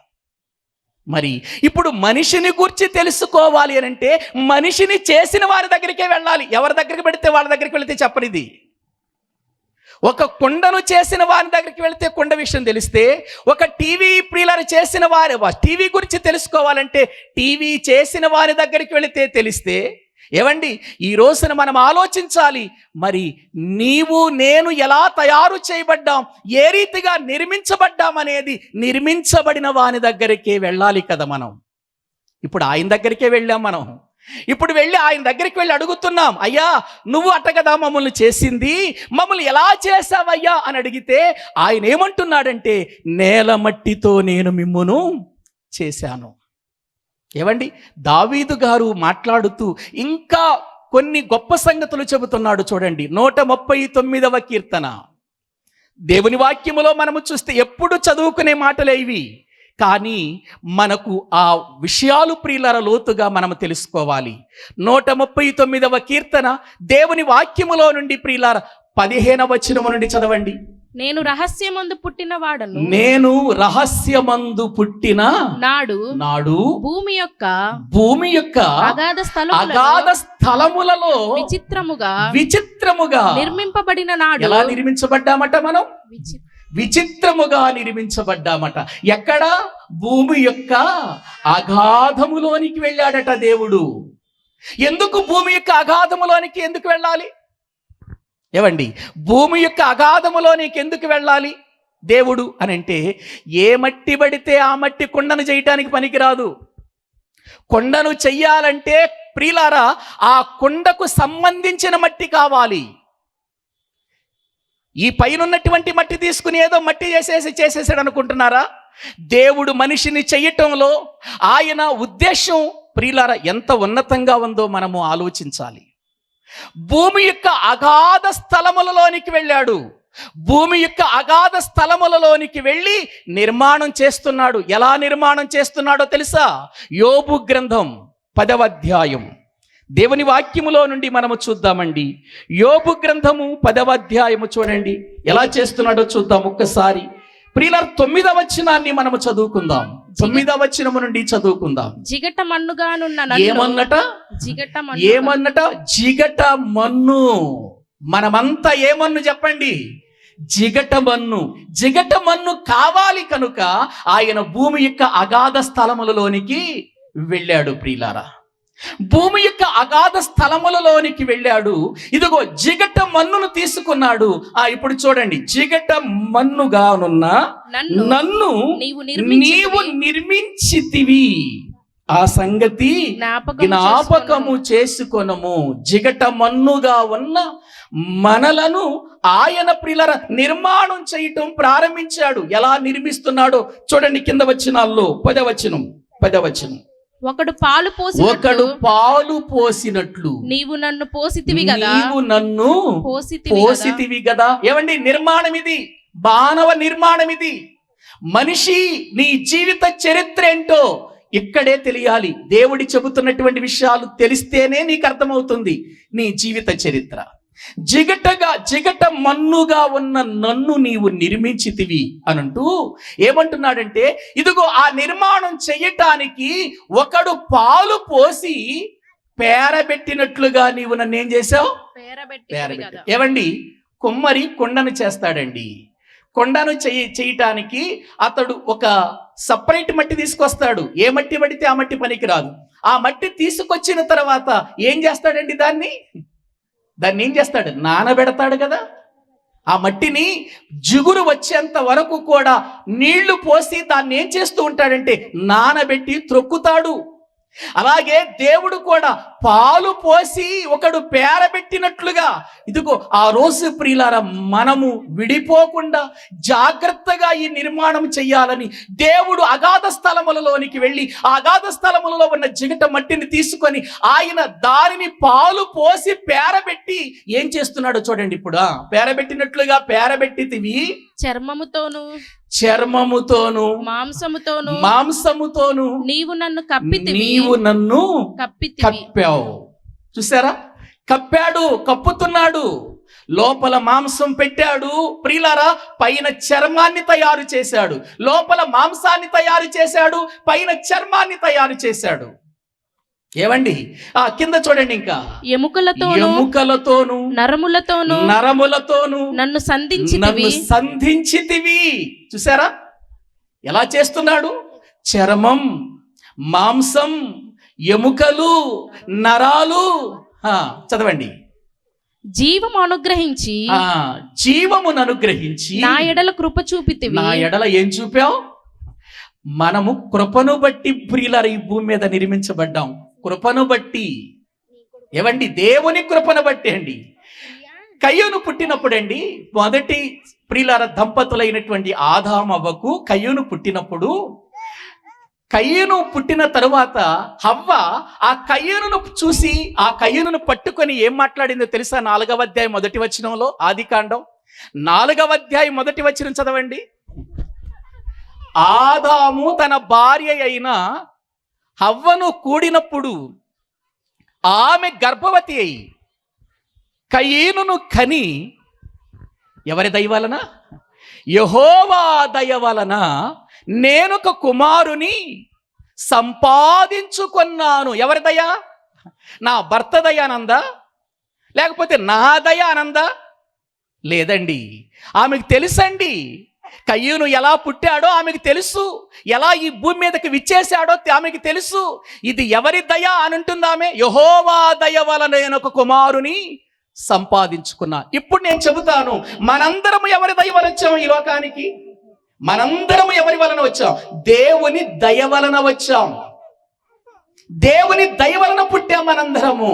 మరి ఇప్పుడు మనిషిని గురించి తెలుసుకోవాలి అని అంటే మనిషిని చేసిన వారి దగ్గరికే వెళ్ళాలి. ఎవరి దగ్గరికి పెడితే వాళ్ళ దగ్గరికి వెళితే చెప్పనిది. ఒక కొండను చేసిన వారి దగ్గరికి వెళితే కొండ విషయం తెలిస్తే, ఒక టీవీ ప్రియులను చేసిన వారి టీవీ గురించి తెలుసుకోవాలంటే టీవీ చేసిన వారి దగ్గరికి వెళితే తెలిస్తే, ఏవండి ఈ రోజున మనం ఆలోచించాలి. మరి నీవు నేను ఎలా తయారు చేయబడ్డాం, ఏ రీతిగా నిర్మించబడ్డాం అనేది నిర్మించబడిన వాని దగ్గరికే వెళ్ళాలి కదా మనం. ఇప్పుడు ఆయన దగ్గరికే వెళ్ళాం మనం. ఇప్పుడు వెళ్ళి ఆయన దగ్గరికి వెళ్ళి అడుగుతున్నాం, అయ్యా నువ్వు అట్ట కదా మమ్మల్ని చేసింది, మమ్మల్ని ఎలా చేసావయ్యా అని అడిగితే ఆయన ఏమంటున్నాడంటే, నేల మట్టితో నేను మిమ్మును చేశాను. ఏవండి, దావీదు గారు మాట్లాడుతూ ఇంకా కొన్ని గొప్ప సంగతులు చెబుతున్నాడు. చూడండి 139వ కీర్తన. దేవుని వాక్యములో మనము చూస్తే ఎప్పుడు చదువుకునే మాటలే ఇవి, కానీ మనకు ఆ విషయాలు ప్రియులారా లోతుగా మనము తెలుసుకోవాలి. 139వ కీర్తన దేవుని వాక్యములో నుండి ప్రియులారా 15వ వచనము నుండి చదవండి. నేను రహస్యమందు పుట్టిన వాడను, నేను రహస్యమందు పుట్టిన నాడు భూమి యొక్క అగాధ స్థలములలో విచిత్రముగా నిర్మింపబడిన నాడు. ఎలా నిర్మించబడ్డామట మనం? విచిత్రముగా నిర్మించబడ్డామట. ఎక్కడ? భూమి యొక్క అగాధములోనికి వెళ్ళాడట దేవుడు. ఎందుకు భూమి యొక్క అగాధములోనికి ఎందుకు వెళ్ళాలి? ఏవండి, భూమి యొక్క అగాధములోనికి ఎందుకు వెళ్ళాలి దేవుడు అని అంటే, ఏ మట్టి పడితే ఆ మట్టి కొండను చేయటానికి పనికిరాదు. కొండను చెయ్యాలంటే ప్రియులారా ఆ కొండకు సంబంధించిన మట్టి కావాలి. ఈ పైనున్నటువంటి మట్టి తీసుకుని ఏదో మట్టి చేసేసాడు అనుకుంటున్నారా? దేవుడు మనిషిని చెయ్యటంలో ఆయన ఉద్దేశం ప్రియులారా ఎంత ఉన్నతంగా ఉందో మనము ఆలోచించాలి. భూమి యొక్క అగాధ స్థలములలోనికి వెళ్ళాడు. భూమి యొక్క అగాధ స్థలములలోనికి వెళ్ళి నిర్మాణం చేస్తున్నాడు. ఎలా నిర్మాణం చేస్తున్నాడో తెలుసా? యోబు గ్రంథం 10వ అధ్యాయం దేవుని వాక్యములో నుండి మనము చూద్దామండి. యోబు గ్రంథము 10వ అధ్యాయము చూడండి, ఎలా చేస్తున్నాడో చూద్దాం ఒక్కసారి. ప్రియులారా 9వ వచనాన్ని మనము చదువుకుందాం. 9వ వచనము నుండి చదువుకుందాం. జిగట మన్నుగానున్న ఏమన్నట? జిగట మన్ను. మనమంతా ఏమన్ను చెప్పండి? జిగట మన్ను. జిగట మన్ను కావాలి కనుక ఆయన భూమి యొక్క అగాధ స్థలములలోనికి వెళ్ళాడు. ప్రియులారా భూమి యొక్క అగాధ స్థలములలోనికి వెళ్ళాడు. ఇదిగో జిగట మన్నును తీసుకున్నాడు. ఇప్పుడు చూడండి, జిగట మన్నుగానున్న నన్ను నీవు నిర్మించితివి, ఆ సంగతి జ్ఞాపకము చేసుకొనము. జిగట మన్నుగా ఉన్న మనలను ఆయన ప్రియులారా నిర్మాణం చేయటం ప్రారంభించాడు. ఎలా నిర్మిస్తున్నాడో చూడండి కింద వచనాల్లో 10వ వచనం. ఒకడు పాలు పోసినట్లు నీవు నన్ను పోసితివి కదా. ఏమండి, నిర్మాణం ఇది, మానవ నిర్మాణం ఇది. మనిషి నీ జీవిత చరిత్ర ఏంటో ఇక్కడే తెలియాలి. దేవుడి చెబుతున్నటువంటి విషయాలు తెలిస్తేనే నీకు అర్థమవుతుంది నీ జీవిత చరిత్ర. జిగట మన్నుగా ఉన్న నన్ను నీవు నిర్మించితివి అనంటూ ఏమంటున్నాడంటే, ఇదిగో ఆ నిర్మాణం చెయ్యటానికి ఒకడు పాలు పోసి పేరబెట్టినట్లుగా నీవు నన్ను ఏం చేసావు? ఏమండి, కొమ్మరి కొండను చేస్తాడండి. కొండను చేయటానికి అతడు ఒక సపరేట్ మట్టి తీసుకొస్తాడు. ఏ మట్టి పడితే ఆ మట్టి పనికి రాదు. ఆ మట్టి తీసుకొచ్చిన తర్వాత ఏం చేస్తాడండి? దాన్ని ఏం చేస్తాడు? నానబెడతాడు కదా. ఆ మట్టిని జిగురు వచ్చేంత వరకు కూడా నీళ్లు పోసి దాన్ని ఏం చేస్తూ ఉంటాడంటే నానబెట్టి త్రొక్కుతాడు. అలాగే దేవుడు కూడా పాలు పోసి ఒకడు పేరబెట్టినట్లుగా ఇదిగో ఆ రోజు ప్రియులారా మనము విడిపోకుండా జాగ్రత్తగా ఈ నిర్మాణం చెయ్యాలని దేవుడు అగాధ స్థలములలోనికి వెళ్ళి ఆ అగాధ స్థలములలో ఉన్న జిగట మట్టిని తీసుకొని ఆయన దానిని పాలు పోసి పేరబెట్టి ఏం చేస్తున్నాడో చూడండి. ఇప్పుడు పేరబెట్టినట్లుగా పేరబెట్టితివి చర్మముతోను మాంసముతోను నీవు నన్ను కప్పావు. చూసారా, కప్పాడు, కప్పుతున్నాడు. లోపల మాంసం పెట్టాడు ప్రియులారా, పైన చర్మాన్ని తయారు చేశాడు. లోపల మాంసాన్ని తయారు చేశాడు, పైన చర్మాన్ని తయారు చేశాడు. ఏవండి కింద చూడండి, ఇంకా ఎముకలతోను నరములతోను నన్ను సంధించితివి. చూసారా ఎలా చేస్తున్నాడు? చర్మం, మాంసం, ఎముకలు, నరాలు. చదవండి. జీవమును అనుగ్రహించి నా ఎడల కృప చూపితివి. నా ఎడల ఏం చూపావు? మనము కృపను బట్టి ప్రియులారా ఈ భూమి మీద నిర్మించబడ్డాం. కృపను బట్టి. ఏవండి, దేవుని కృపను బట్టి అండి. కయ్యూను పుట్టినప్పుడు అండి, మొదటి ప్రియులారా దంపతులైనటువంటి ఆదామవ్వకు కయ్యూను పుట్టినప్పుడు, కయ్యూను పుట్టిన తరువాత హవ్వ ఆ కయ్యూనును చూసి ఆ కయ్యూనును పట్టుకొని ఏం మాట్లాడిందో తెలుసా? 4వ అధ్యాయం 1వ వచనంలో, ఆదికాండం 4వ అధ్యాయం 1వ వచనం చదవండి. ఆదాము తన భార్య అయిన హవ్వను కూడినప్పుడు ఆమె గర్భవతి అయి కయీనును కని, ఎవరి దయ వలన? యెహోవా దయ వలన నేనొక కుమారుని సంపాదించుకున్నాను. ఎవరి దయ? నా భర్త దయ ఆనందా? లేకపోతే నా దయ ఆనందా? లేదండి. ఆమెకు తెలుసండి కయ్యూను ఎలా పుట్టాడో ఆమెకు తెలుసు, ఎలా ఈ భూమి మీదకి విచ్చేశాడో ఆమెకు తెలుసు. ఇది ఎవరి దయ అని అంటుంది ఆమె? యెహోవా దయ వలన నేను ఒక కుమారుని సంపాదించుకున్నా. ఇప్పుడు నేను చెబుతాను, మనందరము ఎవరి దయ వలన వచ్చాము ఈ లోకానికి? మనందరము ఎవరి వలన వచ్చాం? దేవుని దయ వలన వచ్చాం. దేవుని దయ వలన పుట్టాం మనందరము.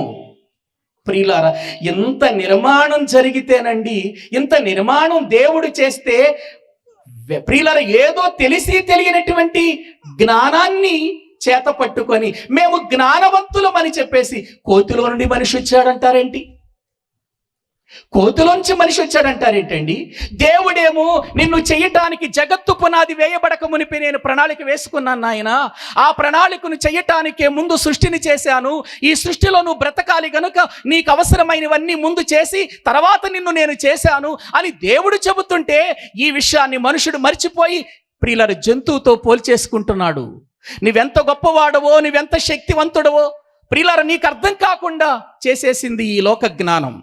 ప్రియులారా, ఎంత నిర్మాణం జరిగితేనండి, ఇంత నిర్మాణం దేవుడు చేస్తే ప్రియులారా, ఏదో తెలిసి తెలియనటువంటి జ్ఞానాన్ని చేత పట్టుకొని మేము జ్ఞానవంతులమని చెప్పేసి కోతిలో నుండి మనిషి వచ్చాడంటారేంటి? కోతిలోంచి మనిషి వచ్చాడంటారేంటండి? దేవుడేమో నిన్ను చెయ్యటానికి జగత్తు పునాది వేయబడక మునిపి నేను ప్రణాళిక వేసుకున్నాను నాయన, ఆ ప్రణాళికను చెయ్యటానికే ముందు సృష్టిని చేశాను. ఈ సృష్టిలో నువ్వు బ్రతకాలి గనుక నీకు అవసరమైనవన్నీ ముందు చేసి తర్వాత నిన్ను నేను చేశాను అని దేవుడు చెబుతుంటే ఈ విషయాన్ని మనుషుడు మర్చిపోయి ప్రియులారా జంతువుతో పోల్చేసుకుంటున్నాడు. నువ్వెంత గొప్పవాడవో, నువ్వెంత శక్తివంతుడవో ప్రియులారా నీకు అర్థం కాకుండా చేసేసింది ఈ లోక జ్ఞానం.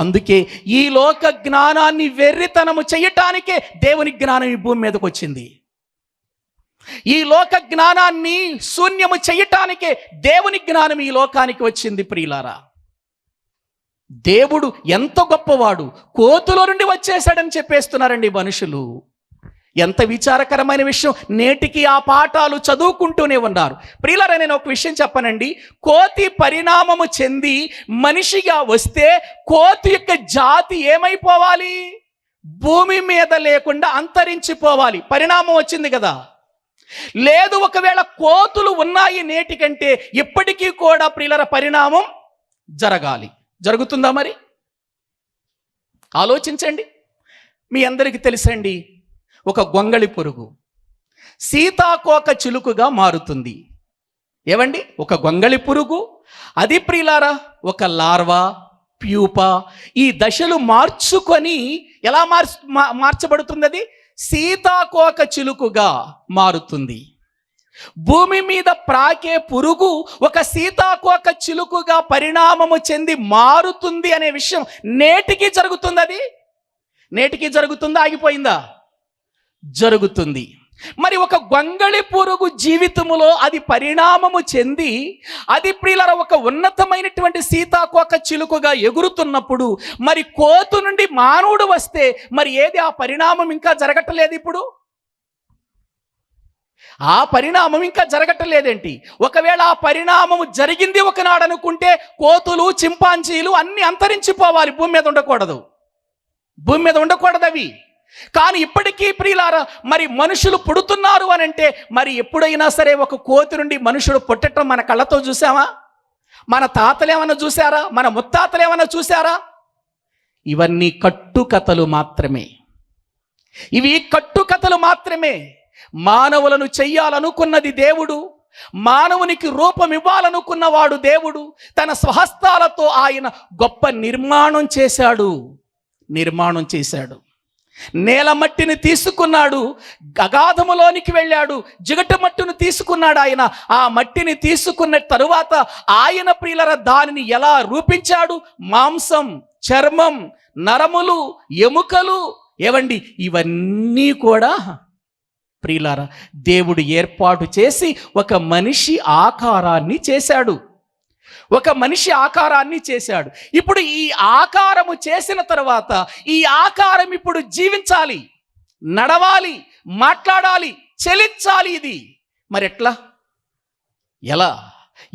అందుకే ఈ లోక జ్ఞానాన్ని వెర్రితనము చేయటానికే దేవుని జ్ఞానం ఈ భూమి మీదకి వచ్చింది. ఈ లోక జ్ఞానాన్ని శూన్యము చేయటానికే దేవుని జ్ఞానం ఈ లోకానికి వచ్చింది. ప్రియులారా, దేవుడు ఎంత గొప్పవాడు, కోతులో నుండి వచ్చేసాడని చెప్పేస్తున్నారండి మనుషులు. ఎంత విచారకరమైన విషయం. నేటికి ఆ పాఠాలు చదువుకుంటూనే ఉన్నారు. ప్రియులారా, నేను ఒక విషయం చెప్పనండి. కోతి పరిణామము చెంది మనిషిగా వస్తే కోతి యొక్క జాతి ఏమైపోవాలి? భూమి మీద లేకుండా అంతరించిపోవాలి. పరిణామం వచ్చింది కదా. లేదు, ఒకవేళ కోతులు ఉన్నాయి నేటికంటే ఇప్పటికీ కూడా ప్రియులారా పరిణామం జరగాలి. జరుగుతుందా మరి? ఆలోచించండి. మీ అందరికీ తెలుసండి, ఒక గొంగళి పురుగు సీతాకోక చిలుకగా మారుతుంది. ఏవండి, ఒక గొంగళి పురుగు అది ప్రియులారా ఒక లార్వా, ప్యూపా, ఈ దశలు మార్చుకొని ఎలా మార్చబడుతుంది? అది సీతాకోక చిలుకగా మారుతుంది. భూమి మీద ప్రాకే పురుగు ఒక సీతాకోక చిలుకగా పరిణామము చెంది మారుతుంది అనే విషయం నేటికి జరుగుతుంది. అది నేటికి జరుగుతుందా? ఆగిపోయిందా? జరుగుతుంది. మరి ఒక గొంగళి పురుగు జీవితములో అది పరిణామము చెంది అది ప్రియులార ఒక ఉన్నతమైనటువంటి సీతాకోక చిలుకగా ఎగురుతున్నప్పుడు మరి కోతు నుండి మానవుడు వస్తే మరి ఏది ఆ పరిణామం ఇంకా జరగట్లేదు ఇప్పుడు? ఆ పరిణామం ఇంకా జరగట్లేదేంటి? ఒకవేళ ఆ పరిణామము జరిగింది ఒకనాడు అనుకుంటే కోతులు చింపాంజీలు అన్ని అంతరించిపోవాలి, భూమి మీద ఉండకూడదు, భూమి మీద ఉండకూడదు అవి. కానీ ఇప్పటికీ ప్రియులారా మరి మనుషులు పుడుతున్నారు అని అంటే మరి ఎప్పుడైనా సరే ఒక కోతి నుండి మనుషుడు పుట్టడం మన కళ్ళతో చూసామా? మన తాతలు ఏమన్నా చూసారా? మన ముత్తాతలు ఏమన్నా చూసారా? ఇవన్నీ కట్టుకథలు మాత్రమే, ఇవి కట్టుకథలు మాత్రమే. మానవులను చెయ్యాలనుకున్నది దేవుడు, మానవునికి రూపం ఇవ్వాలనుకున్నవాడు దేవుడు. తన స్వహస్తాలతో ఆయన గొప్ప నిర్మాణం చేశాడు. నేల మట్టిని తీసుకున్నాడు, అగాధములోనికి వెళ్ళాడు, జిగట మట్టును తీసుకున్నాడు ఆయన. ఆ మట్టిని తీసుకున్న తరువాత ఆయన ప్రియులర దానిని ఎలా రూపించాడు? మాంసం, చర్మం, నరములు, ఎముకలు, ఏవండి ఇవన్నీ కూడా ప్రియులారా దేవుడు ఏర్పాటు చేసి ఒక మనిషి ఆకారాన్ని చేశాడు. ఇప్పుడు ఈ ఆకారము చేసిన తర్వాత ఈ ఆకారం ఇప్పుడు జీవించాలి, నడవాలి, మాట్లాడాలి, చలించాలి. ఇది మరి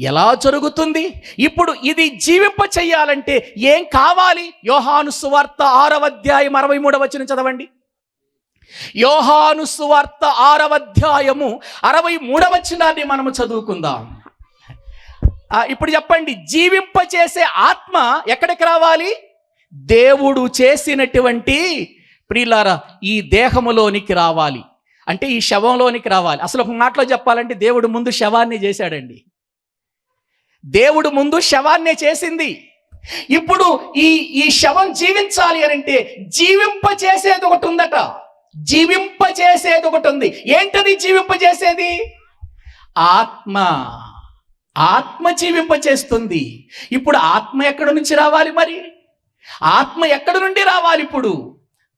ఎలా జరుగుతుంది? ఇప్పుడు ఇది జీవింప చెయ్యాలంటే ఏం కావాలి? యోహాను సువార్త 6వ అధ్యాయం 63వ వచనం చదవండి. యోహాను సువార్త 6వ అధ్యాయము 63వ వచనాన్ని మనము చదువుకుందాం. ఇప్పుడు చెప్పండి, జీవింపచేసే ఆత్మ ఎక్కడికి రావాలి? దేవుడు చేసినటువంటి ప్రియులారా ఈ దేహములోనికి రావాలి, అంటే ఈ శవంలోనికి రావాలి. అసలు ఒక మాటలో చెప్పాలంటే దేవుడు ముందు శవాన్ని చేశాడండి. దేవుడు ముందు శవాన్నే చేసింది. ఇప్పుడు ఈ శవం జీవించాలి అని అంటే జీవింపచేసేది ఒకటి ఉందట, జీవింపచేసేది ఒకటి ఉంది. ఏంటది జీవింపచేసేది? ఆత్మ జీవింపచేస్తుంది. ఇప్పుడు ఆత్మ ఎక్కడి నుంచి రావాలి? మరి ఆత్మ ఎక్కడి నుండి రావాలి? ఇప్పుడు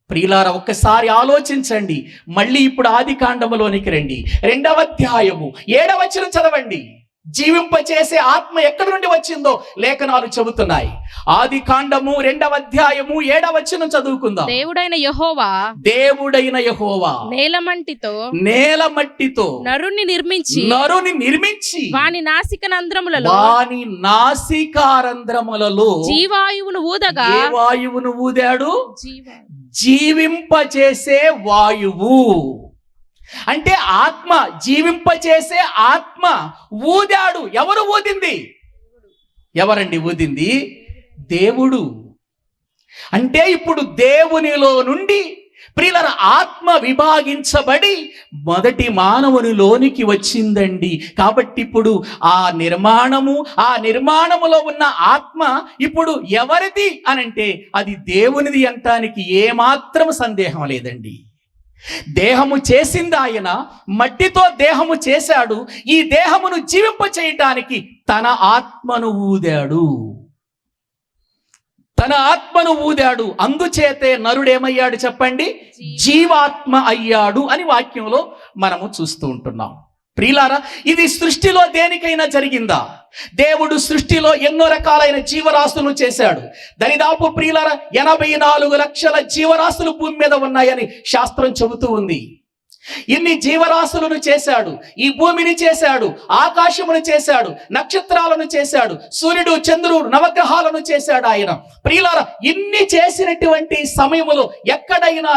ప్రియులారా ఒక్కసారి ఆలోచించండి. మళ్ళీ ఇప్పుడు ఆదికాండములోనికి రండి, 2వ అధ్యాయము 7వ వచనం చదవండి. జీవింపచేసే ఆత్మ ఎక్కడి నుండి వచ్చిందో లేఖనాలు చెబుతున్నాయి. ఆదికాండము 2వ అధ్యాయము 7వ వచనం చదువుకుందాం. దేవుడైన యెహోవా నేల మట్టితో నరుని నిర్మించి వాని నాసికారంధ్రములలో జీవాయువును ఊదాడు. జీవింపచేసే వాయువు అంటే ఆత్మ, జీవింపచేసే ఆత్మ ఊదాడు. ఎవరు ఊదింది? ఎవరండి ఊదింది? దేవుడు. అంటే ఇప్పుడు దేవునిలో నుండి ప్రియులర ఆత్మ విభాగించబడి మొదటి మానవునిలోనికి వచ్చిందండి. కాబట్టి ఇప్పుడు ఆ నిర్మాణములో ఉన్న ఆత్మ ఇప్పుడు ఎవరిది అనంటే అది దేవునిది అంటానికి ఏమాత్రం సందేహం లేదండి. దేహము చేసింది ఆయన, మట్టితో దేహము చేశాడు. ఈ దేహమును జీవింప చేయటానికి తన ఆత్మను ఊదాడు. అందుచేతే నరుడేమయ్యాడు చెప్పండి? జీవాత్మ అయ్యాడు అని వాక్యంలో మనము చూస్తూ ఉంటున్నాం. ప్రియులారా ఇది సృష్టిలో దేనికైనా జరిగిందా? దేవుడు సృష్టిలో ఎన్నో రకాలైన జీవరాశులను చేశాడు. దరిదాపు ప్రియులారా 84 లక్షల జీవరాశులు భూమి మీద ఉన్నాయని శాస్త్రం చెబుతూ ఉంది. ఇన్ని జీవరాశులను చేశాడు, ఈ భూమిని చేశాడు, ఆకాశమును చేశాడు, నక్షత్రాలను చేశాడు, సూర్యుడు, చంద్రుడు, నవగ్రహాలను చేశాడు ఆయన. ప్రియులారా ఇన్ని చేసినటువంటి సమయంలో ఎక్కడైనా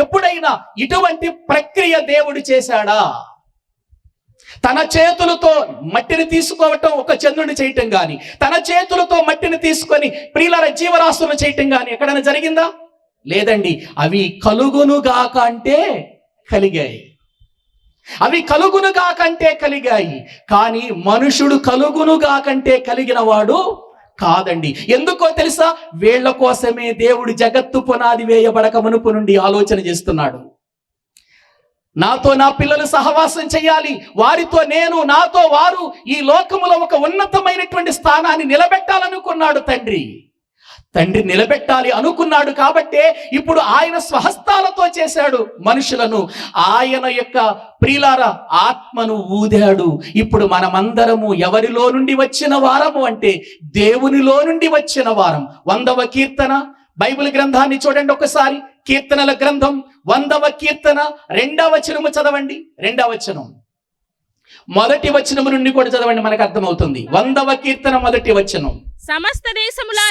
ఎప్పుడైనా ఇటువంటి ప్రక్రియ దేవుడు చేశాడా? తన చేతులతో మట్టిని తీసుకోవటం, ఒక చంద్రుని చేయటం గాని, తన చేతులతో మట్టిని తీసుకొని ప్రియులార జీవరాశులను చేయటం గాని ఎక్కడైనా జరిగిందా? లేదండి. అవి కలుగునుగాక అంటే కలిగాయి, కానీ మనుషుడు కలుగునుగాకంటే కలిగిన వాడు కాదండి. ఎందుకో తెలుసా? వీళ్ళ కోసమే దేవుడు జగత్తు పునాది వేయబడక మునుపు నుండి ఆలోచన చేస్తున్నాడు. నాతో నా పిల్లలు సహవాసం చేయాలి, వారితో నేను, నాతో వారు ఈ లోకములో ఒక ఉన్నతమైనటువంటి స్థానాన్ని నిలబెట్టాలనుకున్నాడు తండ్రి. తండ్రి నిలబెట్టాలి అనుకున్నాడు కాబట్టే ఇప్పుడు ఆయన స్వహస్తాలతో చేశాడు మనుషులను. ఆయన యొక్క ప్రియులారా ఆత్మను ఊదాడు. ఇప్పుడు మనమందరము ఎవరిలో నుండి వచ్చిన వారము అంటే దేవునిలో నుండి వచ్చిన వారం. 100వ కీర్తన బైబిల్ గ్రంథాన్ని చూడండి ఒకసారి. కీర్తనల గ్రంథం 100వ కీర్తన 2వ వచనము చదవండి. 2వ వచనం మొదటి వచనము నుండి కూడా చదవండి, మనకు అర్థమవుతుంది. 100వ కీర్తన మొదటి వచనం.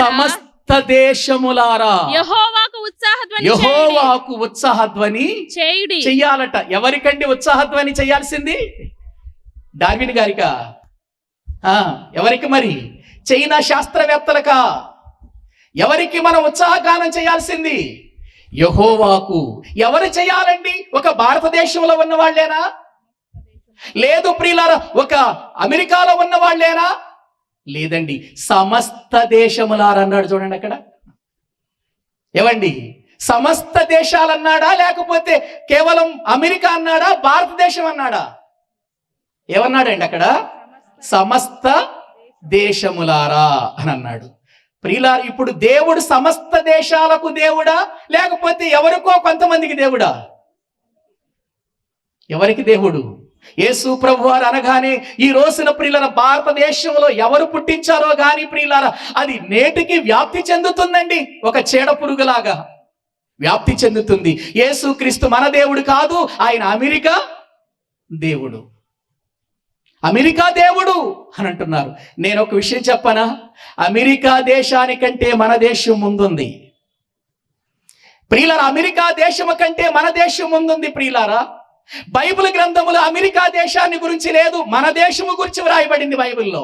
సమస్త దేశములారా యెహోవాకు ఉత్సాహధ్వని చెయ్యాలట. ఎవరికండి ఉత్సాహధ్వని చేయాల్సింది? డార్విన్ గారికా? ఎవరికి మరి? చైనా శాస్త్రవేత్తలకా? ఎవరికి మనం ఉత్సాహగానం చేయాల్సింది? యెహోవాకు. ఎవరు చేయాలండి? ఒక భారతదేశంలో ఉన్న వాళ్ళేనా? లేదు ప్రియులారా, ఒక అమెరికాలో ఉన్న వాళ్ళేనా? లేదండి, సమస్త దేశములారా అన్నాడు. చూడండి అక్కడ. ఏవండి, సమస్త దేశాలు అన్నాడా లేకపోతే కేవలం అమెరికా అన్నాడా, భారతదేశం అన్నాడా? ఏమన్నాడండి అక్కడ? సమస్త దేశములారా అని అన్నాడు. ప్రియులారా, ఇప్పుడు దేవుడు సమస్త దేశాలకు దేవుడా లేకపోతే ఎవరికో కొంతమందికి దేవుడా? ఎవరికి దేవుడు? యేసు ప్రభువారు అనగానే ఈ రోజున ప్రియులారా భారతదేశంలో ఎవరు పుట్టించారో గాని ప్రియులారా అది నేటికి వ్యాప్తి చెందుతుందండి. ఒక చీడ పురుగులాగా వ్యాప్తి చెందుతుంది. యేసు క్రీస్తు మన దేవుడు కాదు, ఆయన అమెరికా దేవుడు. అమెరికా దేవుడు అని అంటున్నారు. నేను ఒక విషయం చెప్పనా? అమెరికా దేశానికంటే మన దేశం ముందుంది ప్రియులారా. అమెరికా దేశం కంటే మన దేశం ముందుంది ప్రియులారా. బైబిల్ గ్రంథములో అమెరికా దేశాన్ని గురించి లేదు, మన దేశము గురించి వ్రాయబడింది బైబిల్లో.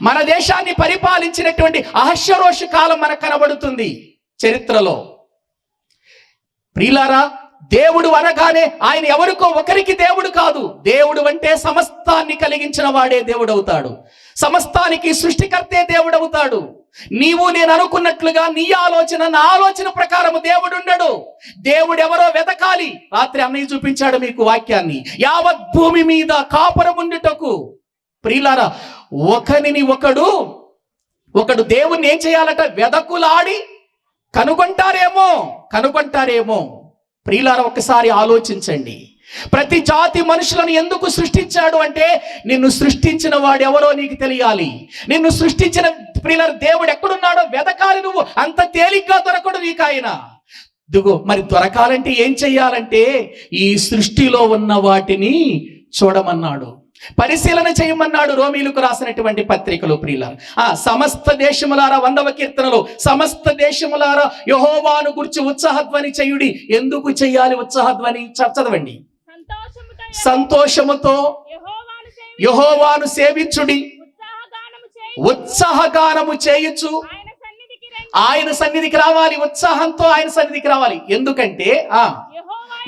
మన దేశాన్ని పరిపాలించినటువంటి అహష్వేరోషు కాలం మనకు కనబడుతుంది చరిత్రలో. ప్రియులారా, దేవుడు అనగానే ఆయన ఎవరికో ఒకరికి దేవుడు కాదు. దేవుడు అంటే సమస్తాన్ని కలిగించిన వాడే దేవుడు అవుతాడు. సమస్తానికి సృష్టికర్తే దేవుడు అవుతాడు. నీవు నేను అనుకున్నట్లుగా నీ ఆలోచన నా ఆలోచన ప్రకారం దేవుడు ఉండడు. దేవుడు ఎవరో వెతకాలి. రాత్రి అన్నయ్య చూపించాడు మీకు వాక్యాన్ని. యావత్ భూమి మీద కాపురం ఉండుటకు ప్రియులారా ఒకనిని ఒకడు దేవుణ్ణి ఏం చేయాలట? వెదకులాడి కనుగొంటారేమో. ప్రియులారా ఒక్కసారి ఆలోచించండి. ప్రతి జాతి మనుషులను ఎందుకు సృష్టించాడు అంటే నిన్ను సృష్టించిన వాడు ఎవరో నీకు తెలియాలి. నిన్ను సృష్టించిన ప్రియులారా దేవుడు ఎక్కడున్నాడో వెదకాలి. నువ్వు అంత తేలిగ్గా దొరకడు నీకు ఆయన. మరి దొరకాలంటే ఏం చెయ్యాలంటే ఈ సృష్టిలో ఉన్న వాటిని చూడమన్నాడు, పరిశీలన చేయమన్నాడు. రోమీలకు రాసినటువంటి పత్రికలో ప్రియులారా సమస్త దేశములారా 100వ కీర్తనలో సమస్త దేశములారా యెహోవాను గురించి ఉత్సాహధ్వని చేయుడి. ఎందుకు చెయ్యాలి ఉత్సాహధ్వని? చదవండి. సంతోషముతో యెహోవాను సేవించుడి, ఉత్సాహగానము చేయుచు ఆయన సన్నిధికి రావాలి. ఉత్సాహంతో ఆయన సన్నిధికి రావాలి. ఎందుకంటే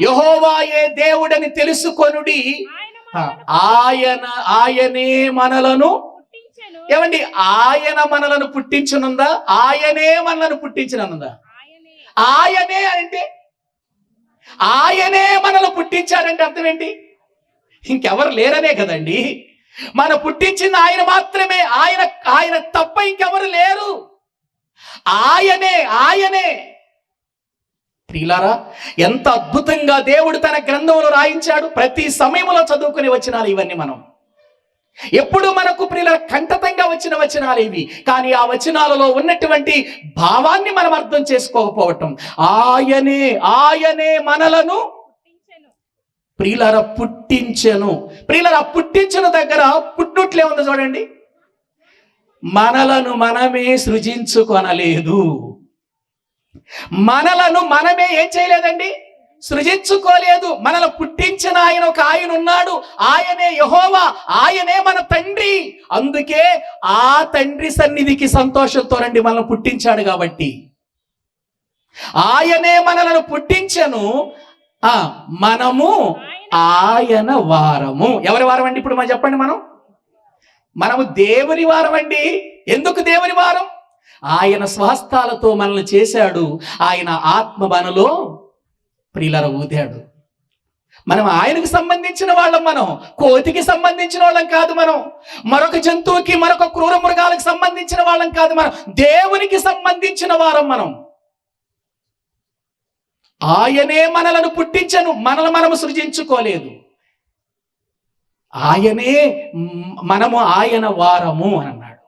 యెహోవాయే దేవుడని తెలుసుకొనుడి, ఆయనే మనలను ఏమండి ఆయన మనలను పుట్టించనుందా? ఆయనే మనలను పుట్టించనుందా? ఆయనే అంటే ఆయనే మనల్ని పుట్టించాడంటే అర్థం ఏంటి? ఇంకెవరు లేరనే కదండి. మన పుట్టించింది ఆయన మాత్రమే. ఆయన తప్ప ఇంకెవరు లేరు. ఆయనే. ప్రియులారా ఎంత అద్భుతంగా దేవుడు తన గ్రంథంలో రాయించాడు. ప్రతి సమయంలో చదువుకునే వచనాలు ఇవన్నీ. మనం ఎప్పుడు మనకు ప్రియులారా కంఠతంగా వచ్చిన వచనాలు ఇవి. కానీ ఆ వచనాలలో ఉన్నటువంటి భావాన్ని మనం అర్థం చేసుకోకపోవటం. ఆయనే మనలను ప్రియులారా పుట్టించెను. ప్రియులారా పుట్టించిన దగ్గర పుట్టుట్లే ఉంది చూడండి. మనలను మనమే సృజించుకొనలేదు. మనలను మనమే ఏం చేయలేదండి? సృజించుకోలేదు. మనల్ని పుట్టించిన ఒక ఆయన ఉన్నాడు. ఆయనే యెహోవా, ఆయనే మన తండ్రి. అందుకే ఆ తండ్రి సన్నిధికి సంతోషంతో రండి. మనల్ని పుట్టించాడు కాబట్టి ఆయనే మనలను పుట్టించెను. మనము ఆయన వారము. ఎవరి వారం అండి? ఇప్పుడు మనం చెప్పండి. మనము దేవుని వారం అండి. ఎందుకు దేవుని వారం? ఆయన స్వహస్తాలతో మనల్ని చేశాడు. ఆయన ఆత్మ మనలో ప్రియులారా ఊదాడు. మనం ఆయనకు సంబంధించిన వాళ్ళం, మనం కోతికి సంబంధించిన వాళ్ళం కాదు, మనం మరొక జంతువుకి మరొక క్రూర మృగాలకు సంబంధించిన వాళ్ళం కాదు, మనం దేవునికి సంబంధించిన వారం. మనం ఆయనే మనలను పుట్టించను, మనము సృజించుకోలేదు. ఆయనే మనము ఆయన వారము అని అన్నాడు.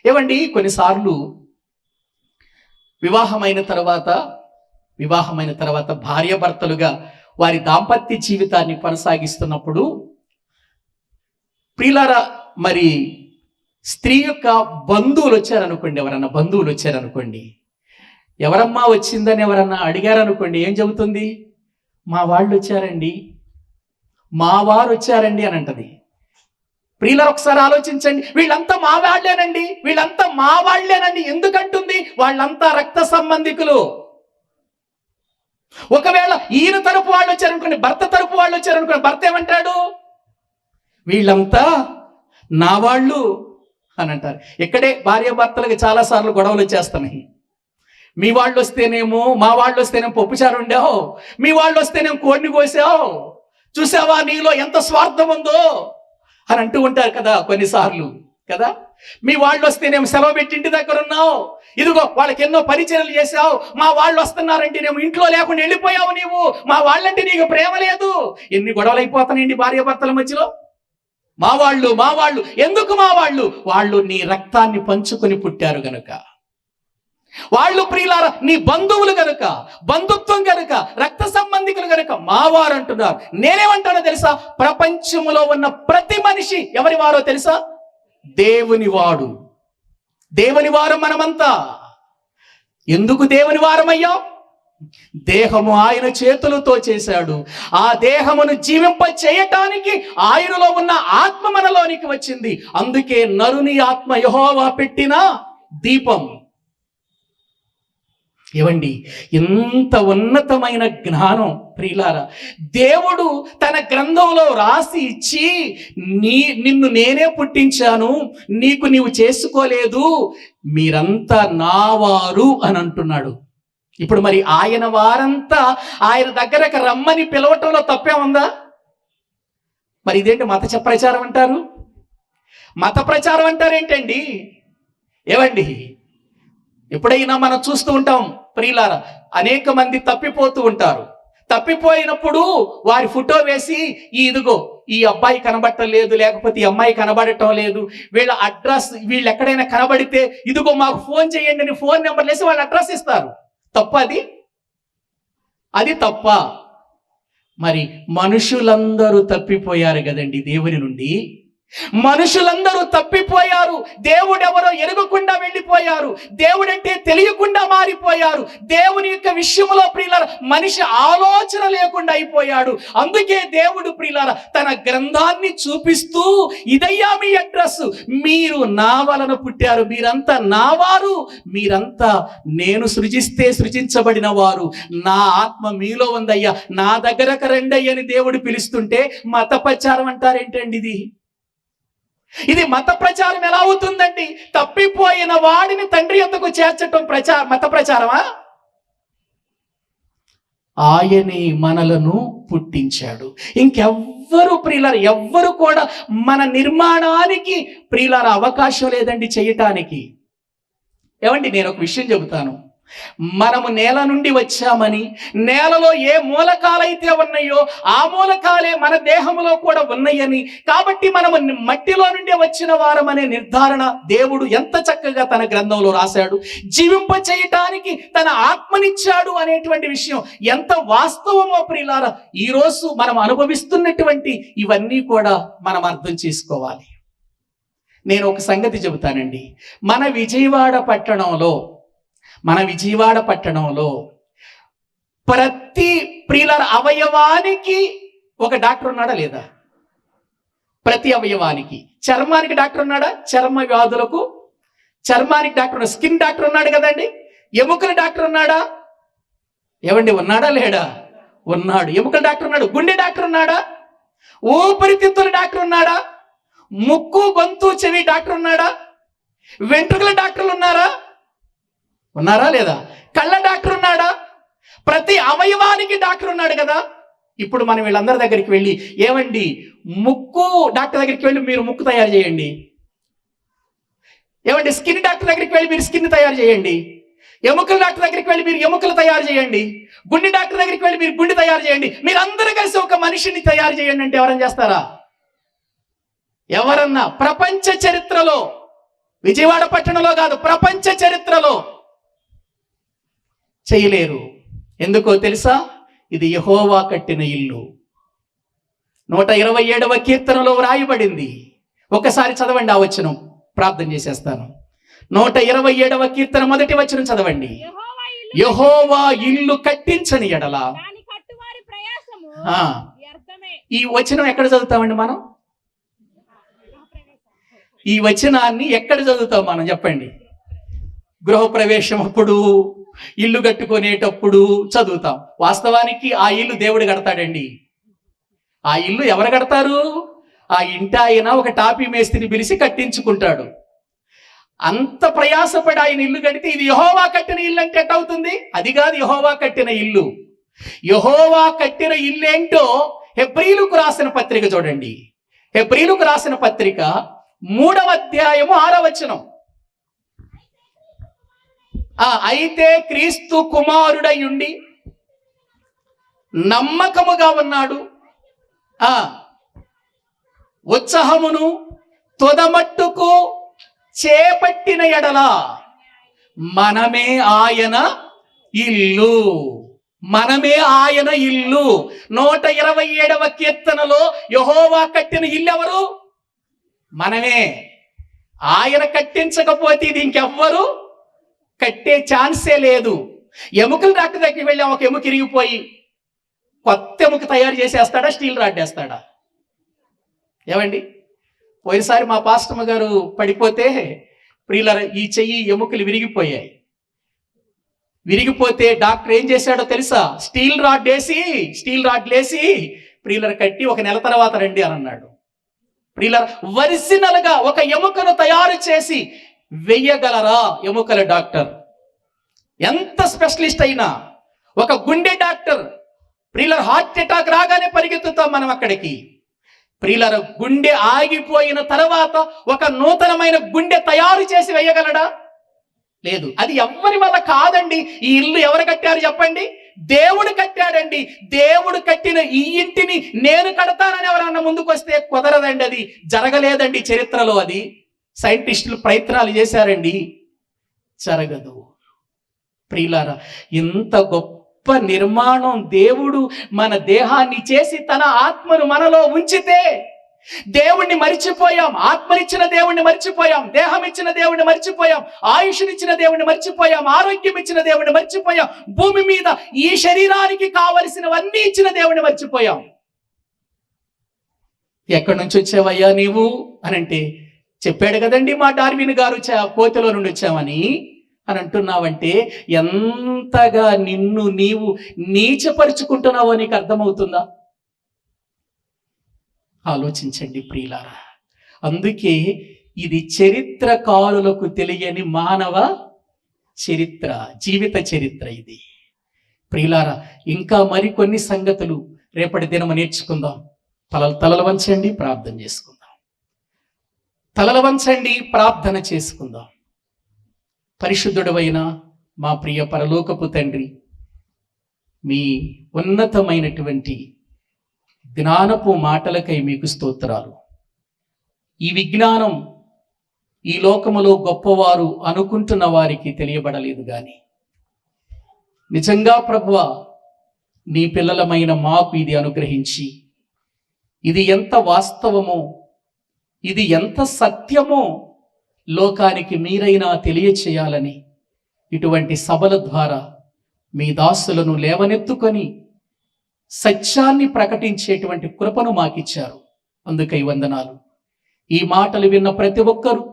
ఏమండి, కొన్నిసార్లు వివాహమైన తర్వాత భార్యాభర్తలుగా వారి దాంపత్య జీవితాన్ని కొనసాగిస్తున్నప్పుడు ప్రియులారా, మరి స్త్రీ యొక్క బంధువులు వచ్చారనుకోండి, ఎవరన్నా బంధువులు వచ్చారనుకోండి, ఎవరమ్మా వచ్చిందని ఎవరన్నా అడిగారనుకోండి, ఏం చెబుతుంది? మా వాళ్ళు వచ్చారండి, మా వారు వచ్చారండి అని అంటది. ప్రియులారా, ఒకసారి ఆలోచించండి, వీళ్ళంతా మా వాళ్ళేనండి, వీళ్ళంతా మా వాళ్ళేనండి ఎందుకంటుంది? వాళ్ళంతా రక్త సంబంధికులు. ఒకవేళ ఈయన తరపు వాళ్ళు వచ్చారనుకోండి, భర్త తరపు వాళ్ళు వచ్చారనుకోండి, భర్త ఏమంటాడు? వీళ్ళంతా నా వాళ్ళు అని అంటారు. ఇక్కడే భార్యాభర్తలకు చాలాసార్లు గొడవలు వచ్చేస్తున్నాయి. మీ వాళ్ళు వస్తేనేమో, మా వాళ్ళు వస్తేనేమో పప్పుచారు వండావు, మీ వాళ్ళు వస్తేనేమో కోడిని కోసావు, చూసావా నీలో ఎంత స్వార్థం ఉందో అని అంటూ ఉంటారు కదా కొన్నిసార్లు కదా. మీ వాళ్ళు వస్తేనేమో సెలవు పెట్టి ఇంటి దగ్గర ఉన్నావు, ఇదిగో వాళ్ళకి ఎన్నో పరిచర్యలు చేసావు, మా వాళ్ళు వస్తున్నారంటే నేమో ఇంట్లో లేకుండా వెళ్ళిపోయావు నీవు, మా వాళ్ళంటే నీకు ప్రేమ లేదు. ఎన్ని గొడవలు అయిపోతానండి భార్యాభర్తల మధ్యలో. మా వాళ్ళు ఎందుకు? మా వాళ్ళు నీ రక్తాన్ని పంచుకొని పుట్టారు గనుక, వాళ్ళు ప్రియులారా నీ బంధువులు గనుక, బంధుత్వం గనుక, రక్త సంబంధికులు గనుక మావారు అంటున్నారు. నేనేమంటానో తెలుసా? ప్రపంచంలో ఉన్న ప్రతి మనిషి ఎవరి వారో తెలుసా? దేవుని వాడు. దేవుని వారం మనమంతా. ఎందుకు దేవుని వారమయ్యాం? దేహము ఆయన చేతులతో చేశాడు. ఆ దేహమును జీవింప చేయటానికి ఆయనలో ఉన్న ఆత్మ మనలోనికి వచ్చింది. అందుకే నరుని ఆత్మ యెహోవా పెట్టిన దీపం. ఏవండి, ఇంత ఉన్నతమైన జ్ఞానం ప్రియులారా దేవుడు తన గ్రంథంలో రాసి ఇచ్చి, నిన్ను నేనే పుట్టించాను, నీకు నీవు చేసుకోలేదు, మీరంతా నా వారు అని అంటున్నాడు. ఇప్పుడు మరి ఆయన వారంతా ఆయన దగ్గరకు రమ్మని పిలవటంలో తప్పే ఉందా? మరి ఇదేంటి మత ప్రచారం అంటారు? మత ప్రచారం అంటారేంటండి? ఏవండి, ఎప్పుడైనా మనం చూస్తూ ఉంటాం ప్రియులారా, అనేక మంది తప్పిపోతూ ఉంటారు. తప్పిపోయినప్పుడు వారి ఫోటో వేసి, ఇదిగో ఈ అబ్బాయి కనబడటం లేదు, లేకపోతే ఈ అమ్మాయి కనబడటం లేదు, వీళ్ళ అడ్రస్, వీళ్ళు ఎక్కడైనా కనబడితే ఇదిగో మాకు ఫోన్ చేయండి అని ఫోన్ నెంబర్ వేసి వాళ్ళ అడ్రస్ ఇస్తారు. తప్ప అది తప్ప? మరి మనుషులందరూ తప్పిపోయారు కదండి దేవుని నుండి. మనుషులందరూ తప్పిపోయారు. దేవుడెవరో ఎరగకుండా వెళ్ళిపోయారు. దేవుడంటే తెలియకుండా మారిపోయారు. దేవుని యొక్క విషయంలో ప్రియులారా మనిషి ఆలోచన లేకుండా అయిపోయాడు. అందుకే దేవుడు ప్రియులారా తన గ్రంథాన్ని చూపిస్తూ, ఇదయ్యా మీ అడ్రస్, మీరు నా వలన పుట్టారు, మీరంతా నా వారు, మీరంతా నేను సృజిస్తే సృజించబడిన వారు, నా ఆత్మ మీలో ఉందయ్యా, నా దగ్గరకు రండి అని దేవుడు పిలుస్తుంటే మత ప్రచారం అంటారేంటండి? ఇది మత ప్రచారం ఎలా అవుతుందండి? తప్పిపోయిన వాడిని తండ్రి యొద్దకు చేర్చటం మత ప్రచారమా? ఆయనే మనలను పుట్టించాడు. ఇంకెవ్వరు ప్రియులారా, ఎవ్వరు కూడా మన నిర్మాణానికి ప్రియులారా అవకాశం లేదండి చేయటానికి. ఏమండి, నేను ఒక విషయం చెబుతాను. మనము నేల నుండి వచ్చామని, నేలలో ఏ మూలకాలైతే ఉన్నాయో ఆ మూలకాలే మన దేహంలో కూడా ఉన్నాయని, కాబట్టి మనము మట్టిలో నుండి వచ్చిన వారమనే నిర్ధారణ దేవుడు ఎంత చక్కగా తన గ్రంథంలో రాశాడు. జీవింప చేయటానికి తన ఆత్మనిచ్చాడు అనేటువంటి విషయం ఎంత వాస్తవమో ప్రియులారా ఈరోజు మనం అనుభవిస్తున్నటువంటి ఇవన్నీ కూడా మనం అర్థం చేసుకోవాలి. నేను ఒక సంగతి చెబుతానండి. మన విజయవాడ పట్టణంలో ప్రతి ప్రియులారా అవయవానికి ఒక డాక్టర్ ఉన్నాడా లేదా? ప్రతి అవయవానికి. చర్మానికి డాక్టర్ ఉన్నాడా? చర్మ వ్యాధులకు చర్మానికి డాక్టర్ ఉన్నాడు. స్కిన్ డాక్టర్ ఉన్నాడు కదండి. ఎముకల డాక్టర్ ఉన్నాడా? ఏవండి, ఉన్నాడా లేడా? ఉన్నాడు. ఎముకల డాక్టర్ ఉన్నాడు. గుండె డాక్టర్ ఉన్నాడా? ఊపిరితిత్తుల డాక్టర్ ఉన్నాడా? ముక్కు, గొంతు, చెవి డాక్టర్ ఉన్నాడా? వెంట్రుకల డాక్టర్లు ఉన్నారా లేదా? కళ్ళ డాక్టర్ ఉన్నాడా? ప్రతి అవయవానికి డాక్టర్ ఉన్నాడు కదా. ఇప్పుడు మనం వీళ్ళందరి దగ్గరికి వెళ్ళి, ఏమండి ముక్కు డాక్టర్ దగ్గరికి వెళ్ళి మీరు ముక్కు తయారు చేయండి, ఏమండి స్కిన్ డాక్టర్ దగ్గరికి వెళ్ళి మీరు స్కిన్ తయారు చేయండి, ఎముకల డాక్టర్ దగ్గరికి వెళ్ళి మీరు ఎముకలు తయారు చేయండి, గుండె డాక్టర్ దగ్గరికి వెళ్ళి మీరు గుండె తయారు చేయండి, మీరు అందరూ కలిసి ఒక మనిషిని తయారు చేయండి అంటే ఎవరైనా చేస్తారా? ఎవరన్నా ప్రపంచ చరిత్రలో, విజయవాడ పట్టణంలో కాదు, ప్రపంచ చరిత్రలో చేయలేరు. ఎందుకో తెలుసా? ఇది యెహోవా కట్టిన ఇల్లు. 127వ కీర్తనలో వ్రాయబడింది. ఒకసారి చదవండి ఆ వచనం, ప్రార్థన చేసేస్తాను. 127వ కీర్తన మొదటి వచనం చదవండి. యెహోవా ఇల్లు కట్టించని ఎడల. ఈ వచనం ఎక్కడ చదువుతామండి మనం? ఈ వచనాన్ని ఎక్కడ చదువుతాం మనం చెప్పండి? గృహప్రవేశం అప్పుడు, ఇల్లు కట్టుకునేటప్పుడు చదువుతాం. వాస్తవానికి ఆ ఇల్లు దేవుడు కడతాడండి. ఆ ఇల్లు ఎవరు కడతారు? ఆ ఇంటి ఆయన ఒక టాపీ మేస్త్రిని పిలిచి కట్టించుకుంటాడు. అంత ప్రయాసపడి ఆయన ఇల్లు కడితే ఇది యెహోవా కట్టిన ఇల్లు అంటే ఎట్టవుతుంది? అది కాదు యెహోవా కట్టిన ఇల్లు. యెహోవా కట్టిన ఇల్లు ఏంటో హెబ్రీయులకు రాసిన పత్రిక చూడండి. హెబ్రీయులకు రాసిన పత్రిక 3వ అధ్యాయము 6వ వచనం. అయితే క్రీస్తు కుమారుడై ఉండి నమ్మకముగా ఉన్నాడు, ఉత్సాహమును తుదమట్టుకు చేపట్టిన ఎడల మనమే ఆయన ఇల్లు. మనమే ఆయన ఇల్లు. 127వ కీర్తనలో యెహోవా కట్టిన ఇల్లు ఎవరు? మనమే. ఆయన కట్టించకపోతే ఇది ఇంకెవ్వరు కట్టే ఛాన్సే లేదు. ఎముకల డాక్టర్ దగ్గరికి వెళ్ళి ఒక ఎముక ఇరిగిపోయి కొత్త ఎముక తయారు చేసేస్తాడా? Steel rod వేస్తాడా? ఏమండి, పోయినసారి మా పాస్టమ్మ గారు పడిపోతే ప్రియులారా ఈ చెయ్యి ఎముకలు విరిగిపోయాయి. విరిగిపోతే డాక్టర్ ఏం చేశాడో తెలుసా? స్టీల్ రాడ్ వేసి ప్రియులర్ కట్టి 1 నెల తర్వాత రండి అని అన్నాడు. ప్రియులర్ ఒరిజినల్ గా ఒక ఎముకను తయారు చేసి వెయ్యగలరా ఎముకల డాక్టర్? ఎంత స్పెషలిస్ట్ అయినా. ఒక గుండె డాక్టర్, ప్రియులర్ హార్ట్ అటాక్ రాగానే పరిగెత్తుతాం మనం అక్కడికి. ప్రియులర్ గుండె ఆగిపోయిన తర్వాత ఒక నూతనమైన గుండె తయారు చేసి వేయగలడా? లేదు. అది ఎవ్వరి వల్ల కాదండి. ఈ ఇల్లు ఎవరు కట్టారు చెప్పండి? దేవుడు కట్టాడండి. దేవుడు కట్టిన ఈ ఇంటిని నేను కడతానని ఎవరన్నా ముందుకు వస్తే కుదరదండి. అది జరగలేదండి చరిత్రలో. అది సైంటిస్టులు ప్రయత్నాలు చేశారండి, జరగదు. ప్రియులారా, ఇంత గొప్ప నిర్మాణం దేవుడు మన దేహాన్ని చేసి తన ఆత్మను మనలో ఉంచితే దేవుణ్ణి మరిచిపోయాం. ఆత్మనిచ్చిన దేవుణ్ణి మర్చిపోయాం, దేహం ఇచ్చిన దేవుణ్ణి మర్చిపోయాం, ఆయుష్నిచ్చిన దేవుణ్ణి మర్చిపోయాం, ఆరోగ్యం ఇచ్చిన దేవుణ్ణి మర్చిపోయాం, భూమి మీద ఈ శరీరానికి కావలసినవన్నీ ఇచ్చిన దేవుణ్ణి మర్చిపోయాం. ఎక్కడి నుంచి వచ్చావయ్యా నీవు అని అంటే, చెప్పాడు కదండి మా డార్విన్ గారు కోతిలో నుండి వచ్చామని అని అంటున్నావంటే ఎంతగా నిన్ను నీవు నీచపరుచుకుంటున్నావో నీకు అర్థమవుతుందా? ఆలోచించండి ప్రియులారా. అందుకే ఇది చరిత్రకారులకు తెలియని మానవ చరిత్ర, జీవిత చరిత్ర ఇది. ప్రియులారా, ఇంకా మరికొన్ని సంగతులు రేపటి దినము నేర్చుకుందాం. తలలు వంచండి, ప్రార్థన చేసుకుందాం. తలలు వంచండి, ప్రార్థన చేసుకుందాం. పరిశుద్ధుడవైన మా ప్రియ పరలోకపు తండ్రి, మీ ఉన్నతమైనటువంటి జ్ఞానపు మాటలకై మీకు స్తోత్రాలు. ఈ విజ్ఞానం ఈ లోకములో గొప్పవారు అనుకుంటున్న వారికి తెలియబడలేదు గాని నిజంగా ప్రభువా, నీ పిల్లలమైన మాకు ఇది అనుగ్రహించి, ఇది ఎంత వాస్తవమో, ఇది ఎంత సత్యమో లోకానికి మీరైనా తెలియచేయాలని ఇటువంటి సభల ద్వారా మీ దాసులను లేవనెత్తుకొని సత్యాన్ని ప్రకటించేటువంటి కృపను మాకిచ్చారు. అందుకై వందనాలు. ఈ మాటలు విన్న ప్రతి ఒక్కరూ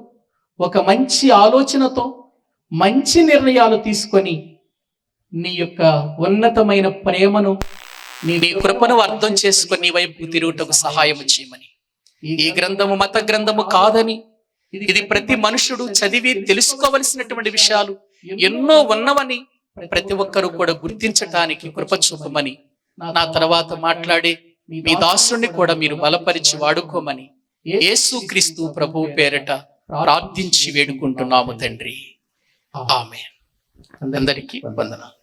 ఒక మంచి ఆలోచనతో మంచి నిర్ణయాలు తీసుకొని నీ యొక్క ఉన్నతమైన ప్రేమను, నీ కృపను అర్థం చేసుకొని నీ వైపు తిరుగుటకు సహాయం చేయమని. ఈ గ్రంథము మత గ్రంథము కాదని, ఇది ప్రతి మనుషుడు చదివి తెలుసుకోవలసినటువంటి విషయాలు ఎన్నో ఉన్నవని ప్రతి ఒక్కరూ కూడా గుర్తించటానికి కృప చూపమని నా తర్వాత మాట్లాడే మీ దాసుని కూడా మీరు బలపరిచి వాడుకోమని యేసుక్రీస్తు ప్రభువు పేరట ప్రార్థించి వేడుకుంటున్నాము తండ్రి. ఆమేన్. అందరికీ వందనాలు.